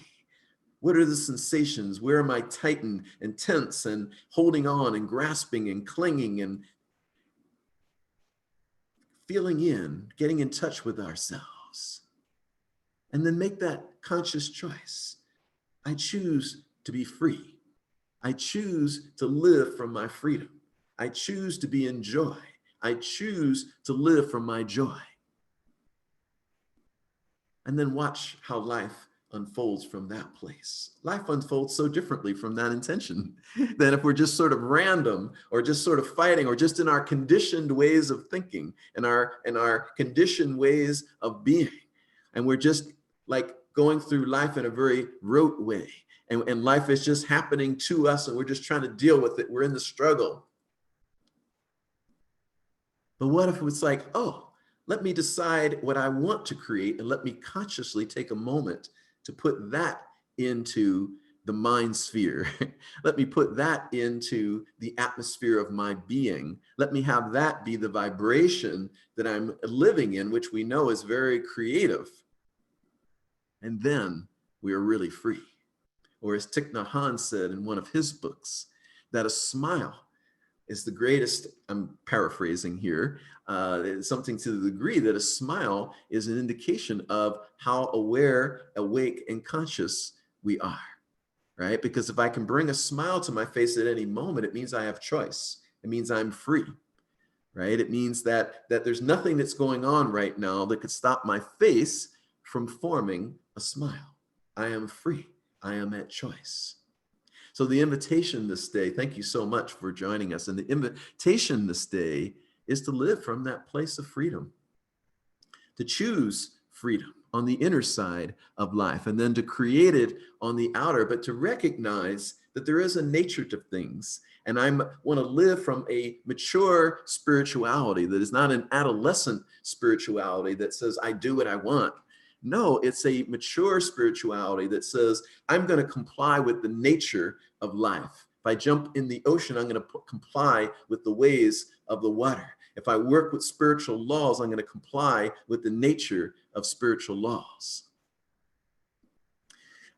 What are the sensations? Where am I tightened and tense and holding on and grasping and clinging and feeling in, getting in touch with ourselves? And then make that conscious choice. I choose to be free. I choose to live from my freedom. I choose to be in joy. I choose to live from my joy. And then watch how life unfolds from that place. Life unfolds so differently from that intention than if we're just sort of random or just sort of fighting or just in our conditioned ways of thinking and our conditioned ways of being. And we're just like going through life in a very rote way. And life is just happening to us and we're just trying to deal with it. We're in the struggle. But what if it's like, oh, let me decide what I want to create and let me consciously take a moment to put that into the mind sphere. Let me put that into the atmosphere of my being. Let me have that be the vibration that I'm living in, which we know is very creative. And then we are really free. Or as Thich Nhat Hanh said in one of his books, that a smile is the greatest, I'm paraphrasing here, something to the degree that a smile is an indication of how aware, awake, and conscious we are, right? Because if I can bring a smile to my face at any moment, it means I have choice. It means I'm free, right? It means that there's nothing that's going on right now that could stop my face from forming a smile. I am free. I am at choice. So the invitation this day, thank you so much for joining us. And the invitation this day is to live from that place of freedom, to choose freedom on the inner side of life, and then to create it on the outer, but to recognize that there is a nature to things. And I want to live from a mature spirituality that is not an adolescent spirituality that says, I do what I want. No, it's a mature spirituality that says, I'm going to comply with the nature of life. If I jump in the ocean, I'm going to comply with the ways of the water. If I work with spiritual laws, I'm going to comply with the nature of spiritual laws.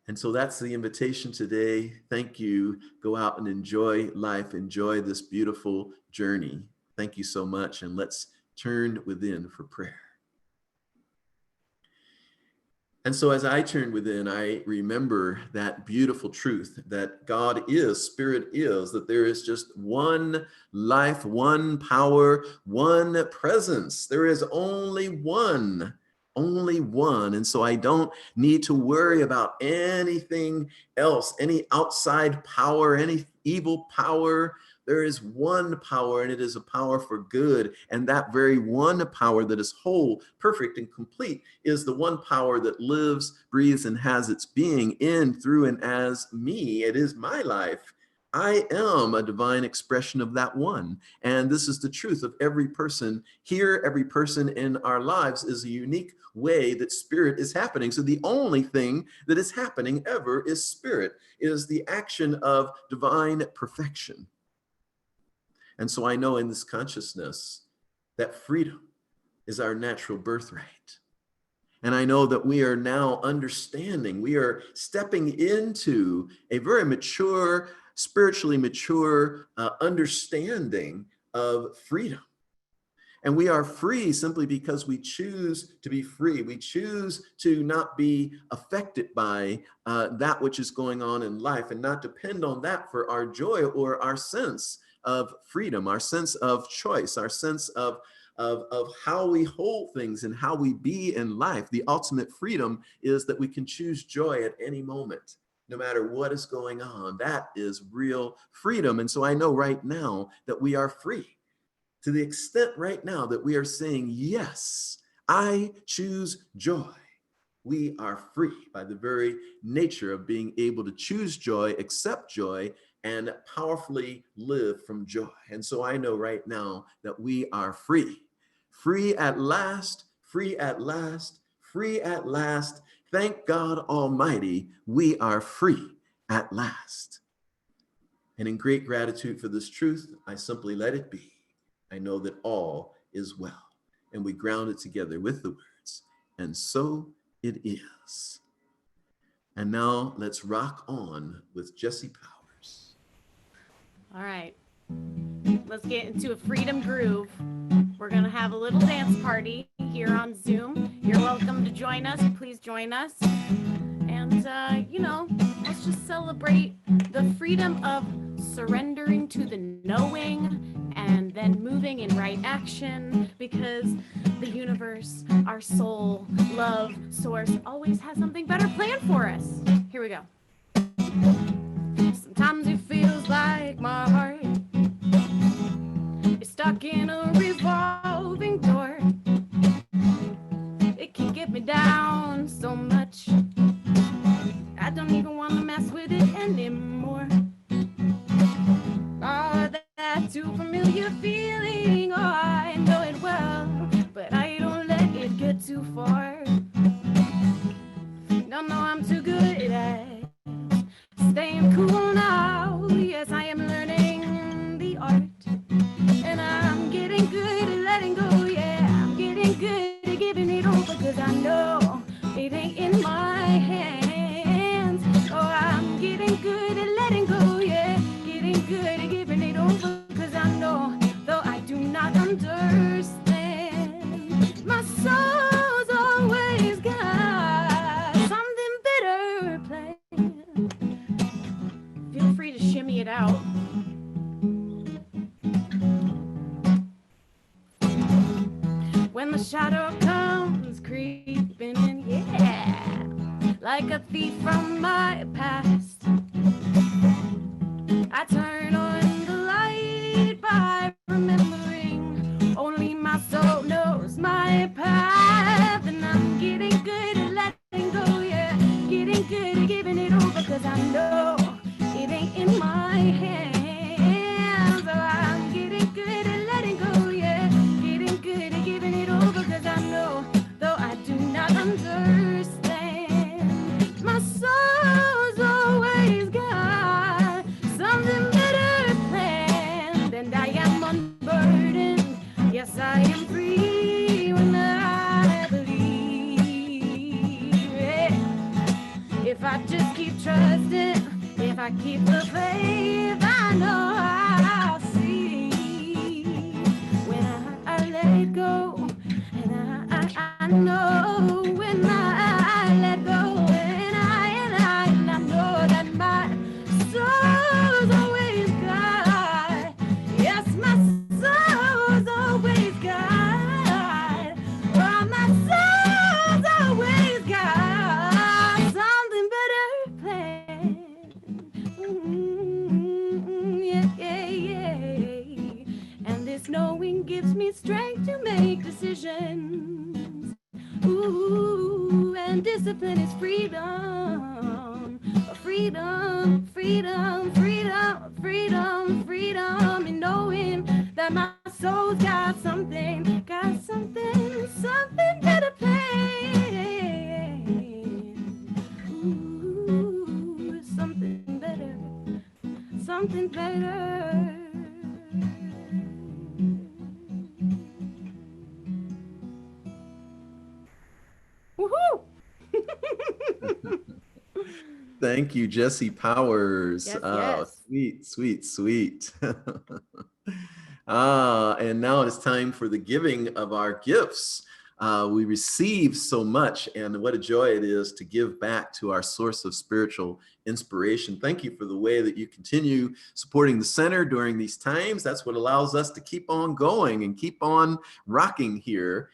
And so that's the invitation today. Thank you. Go out and enjoy life. Enjoy this beautiful journey. Thank you so much. And let's turn within for prayer. And so as I turn within, I remember that beautiful truth that God is, Spirit is, that there is just one life, one power, one presence. There is only one. And so I don't need to worry about anything else, any outside power, any evil power. There is one power, and it is a power for good. And that very one power that is whole, perfect, and complete is the one power that lives, breathes, and has its being in, through, and as me. It is my life. I am a divine expression of that one. And this is the truth of every person here. Every person in our lives is a unique way that spirit is happening. So the only thing that is happening ever is spirit, is the action of divine perfection. And so I know in this consciousness that freedom is our natural birthright. And I know that we are now understanding, we are stepping into a very mature, spiritually mature understanding of freedom. And we are free simply because we choose to be free. We choose to not be affected by that which is going on in life, and not depend on that for our joy or our sense of freedom, our sense of choice, our sense of how we hold things and how we be in life. The ultimate freedom is that we can choose joy at any moment, no matter what is going on. That is real freedom. And so I know right now that we are free, to the extent right now that we are saying, yes, I choose joy. We are free by the very nature of being able to choose joy, accept joy, and powerfully live from joy. And so I know right now that we are free. Free at last, free at last, free at last. Thank God Almighty, we are free at last. And in great gratitude for this truth, I simply let it be. I know that all is well. And we ground it together with the words, and so it is. And now let's rock on with Jesse Powers. All right, let's get into a freedom groove. We're gonna have a little dance party here on Zoom. You're welcome to join us. Please join us. And, let's just celebrate the freedom of surrendering to the knowing and then moving in right action, because the universe, our soul, love, source always has something better planned for us. Here we go. Sometimes it feels like my heart is stuck in a revolving door. It can get me down so much, I don't even want to mess with it anymore. Oh, that too familiar feeling, oh, I know it well, but I don't let it get too far. No, I'm too good at staying cool now. Yes, I am learning the art, and I'm getting good at letting go. Yeah, I'm getting good at giving it over, because I know it ain't in my hands. Oh, I'm getting good at letting go. Yeah, getting good at giving it over, because I know, though I do not understand, my soul's always got something better planned. Feel free to shimmy it out. When the shadow comes creeping in, yeah, like a thief from my past. I turn on the light by remembering only my soul knows my path. And I'm getting good at letting go, yeah. Getting good at giving it over, cause I know it ain't in my hands. So I'm getting good at letting go, yeah. Getting good at giving it over, cause I know, though I do not understand, my soul's always got something better planned. And I am unburdened, yes, I am free when I believe, yeah. If I just keep trusting, if I keep the faith, I know I'll see when I let it go. And I know when I let go. And I know that my soul's always God. Yes, my soul's always God. Oh, my soul's always God. Something better planned. Yeah. And this knowing gives me strength to make decisions. Ooh, and discipline is freedom. Freedom, freedom, freedom, freedom, freedom. And knowing that my soul's got something better planned. Ooh, something better. Woohoo! Thank you, Jesse Powers. Yes, Oh, yes. sweet, sweet, sweet. And now it's time for the giving of our gifts. We receive so much, and what a joy it is to give back to our source of spiritual inspiration. Thank you for the way that you continue supporting the center during these times. That's what allows us to keep on going and keep on rocking here.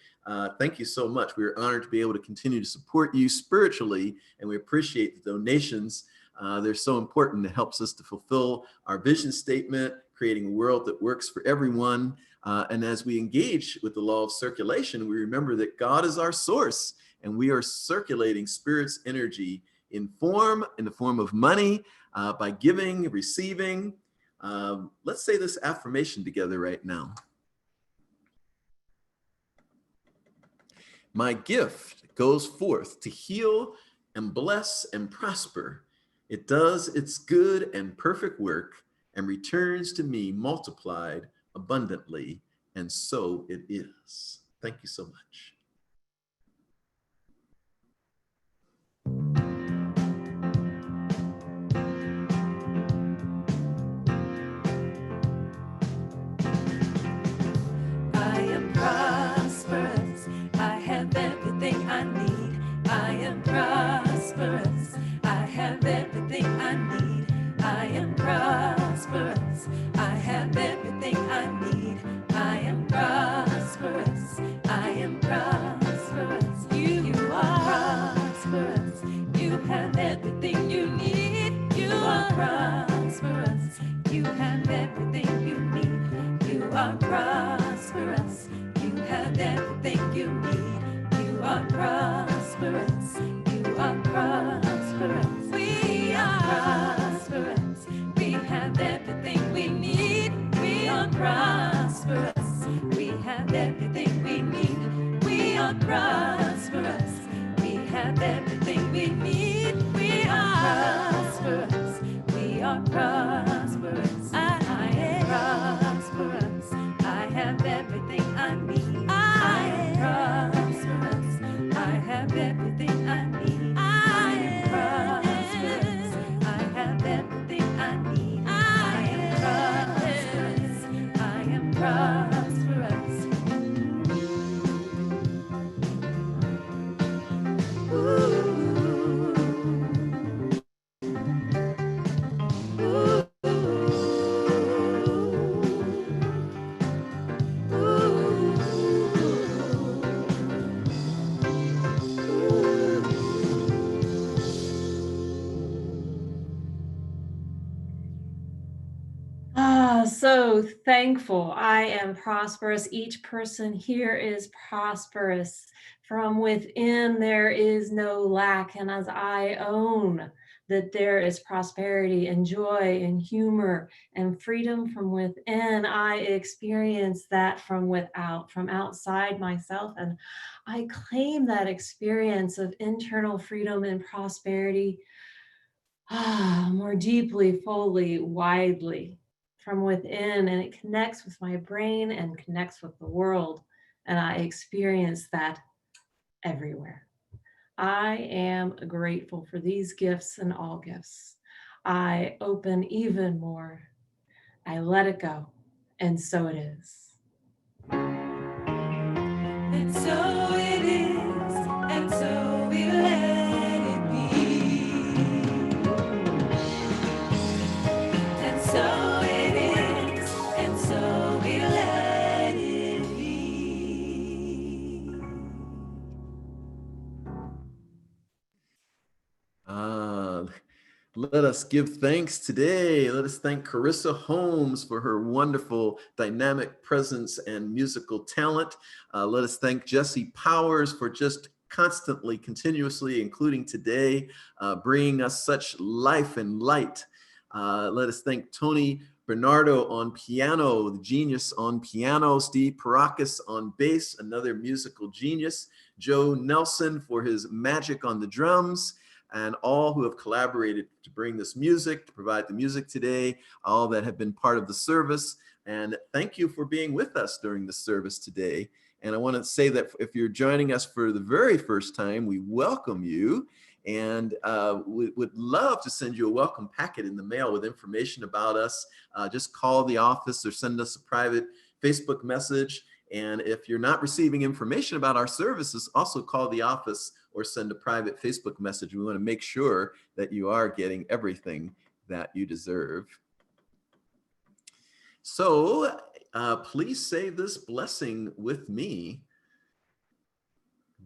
Thank you so much. We're honored to be able to continue to support you spiritually, and we appreciate the donations. They're so important. It helps us to fulfill our vision statement, creating a world that works for everyone. And as we engage with the law of circulation, we remember that God is our source, and we are circulating Spirit's energy in the form of money, by giving, receiving. Let's say this affirmation together right now. My gift goes forth to heal and bless and prosper. It does its good and perfect work and returns to me multiplied abundantly, and so it is. Thank you so much. I am prosperous. I have everything I need. I am prosperous. I have everything I need. I am prosperous. I have everything I need. I am prosperous. I am prosperous. You are prosperous. You have everything you need. You are prosperous. You have everything you need. You are prosperous. You have everything you need. You are prosperous. You are prosperous. We are prosperous. We have everything we need. We are prosperous. We have everything we need. We are prosperous. We have everything we need. We are prosperous. We are prosperous. I am prosperous. I have everything I need. I am prosperous. I have everything I need. I am prosperous. I have everything I need. I am prosperous. I am prosperous. Ooh. Ooh. So thankful. I am prosperous. Each person here is prosperous. From within, there is no lack. And as I own that there is prosperity and joy and humor and freedom from within, I experience that from without, from outside myself. And I claim that experience of internal freedom and prosperity more deeply, fully, widely from within, and it connects with my brain and connects with the world, and I experience that everywhere. I am grateful for these gifts and all gifts. I open even more. I let it go, and so it is. And so it is, and so we let it be. And so it is, and so we let it be. Let us give thanks today. Let us thank Carissa Holmes for her wonderful dynamic presence and musical talent. Let us thank Jesse Powers for just constantly, continuously, including today, bringing us such life and light. Let us thank Tony Bernardo on piano, the genius on piano, Steve Parakis on bass, another musical genius, Joe Nelson for his magic on the drums, and all who have collaborated to bring this music, to provide the music today, all that have been part of the service. And thank you for being with us during the service today. And I want to say that if you're joining us for the very first time, we welcome you. And we would love to send you a welcome packet in the mail with information about us. Just call the office or send us a private Facebook message. And if you're not receiving information about our services, also call the office or send a private Facebook message. We want to make sure that you are getting everything that you deserve. So please say this blessing with me.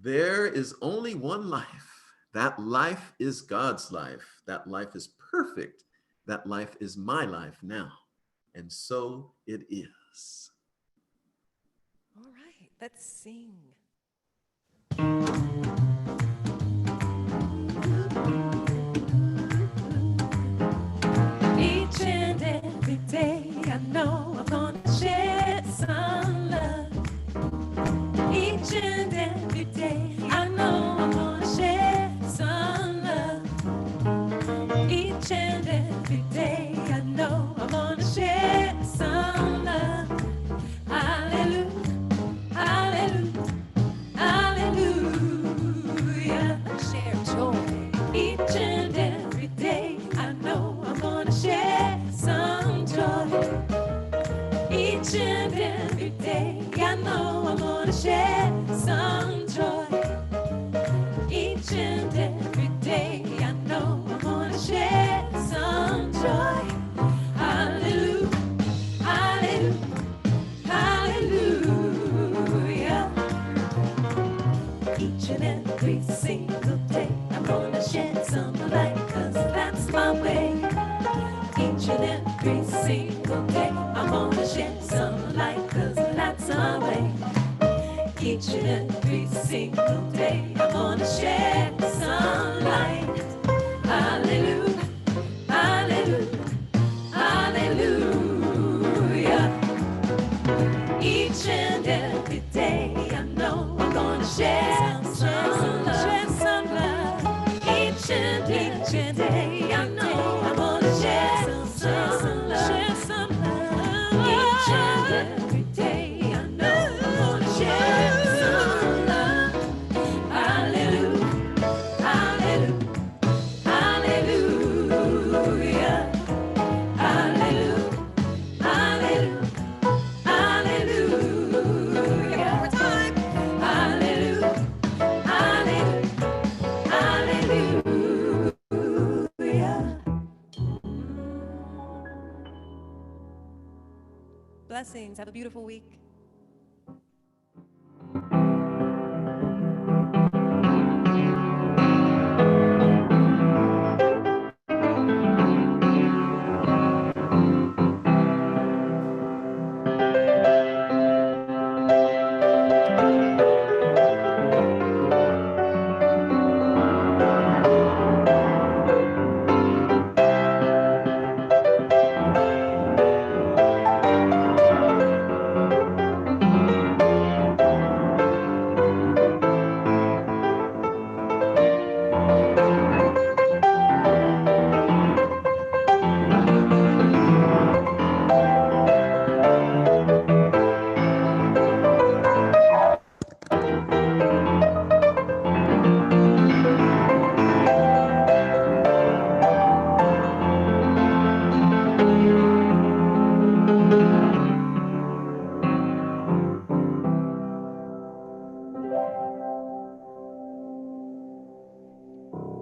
There is only one life. That life is God's life. That life is perfect. That life is my life now. And so it is. All right, let's sing. Each and every day I know I'm gonna share some love. Each and every day I know I'm gonna share some love. Each and every day I know I'm gonna share some love. Hallelujah, hallelujah, hallelujah. Share joy. Each and every day I know I'm gonna share some joy. Each and every day I know I'm gonna share some joy. Each and every day I know I'm gonna share some joy. Hallelujah, hallelujah, hallelujah. Each and every single day I'm gonna shed some light, 'cause that's my way. Each and every single day I'm gonna shed some light, 'cause that's my way. Each and every single day I'm gonna shed some light. Hallelujah, hallelujah, hallelujah. Each and every day I know I'm gonna share some love. Each and every day I know I'm gonna share some love. Each and every day I know I'm gonna share some love. Hallelujah, hallelujah, hallelujah, hallelujah, hallelujah, hallelujah. One more time. Hallelujah, hallelujah, hallelujah. Blessings. Have a beautiful week.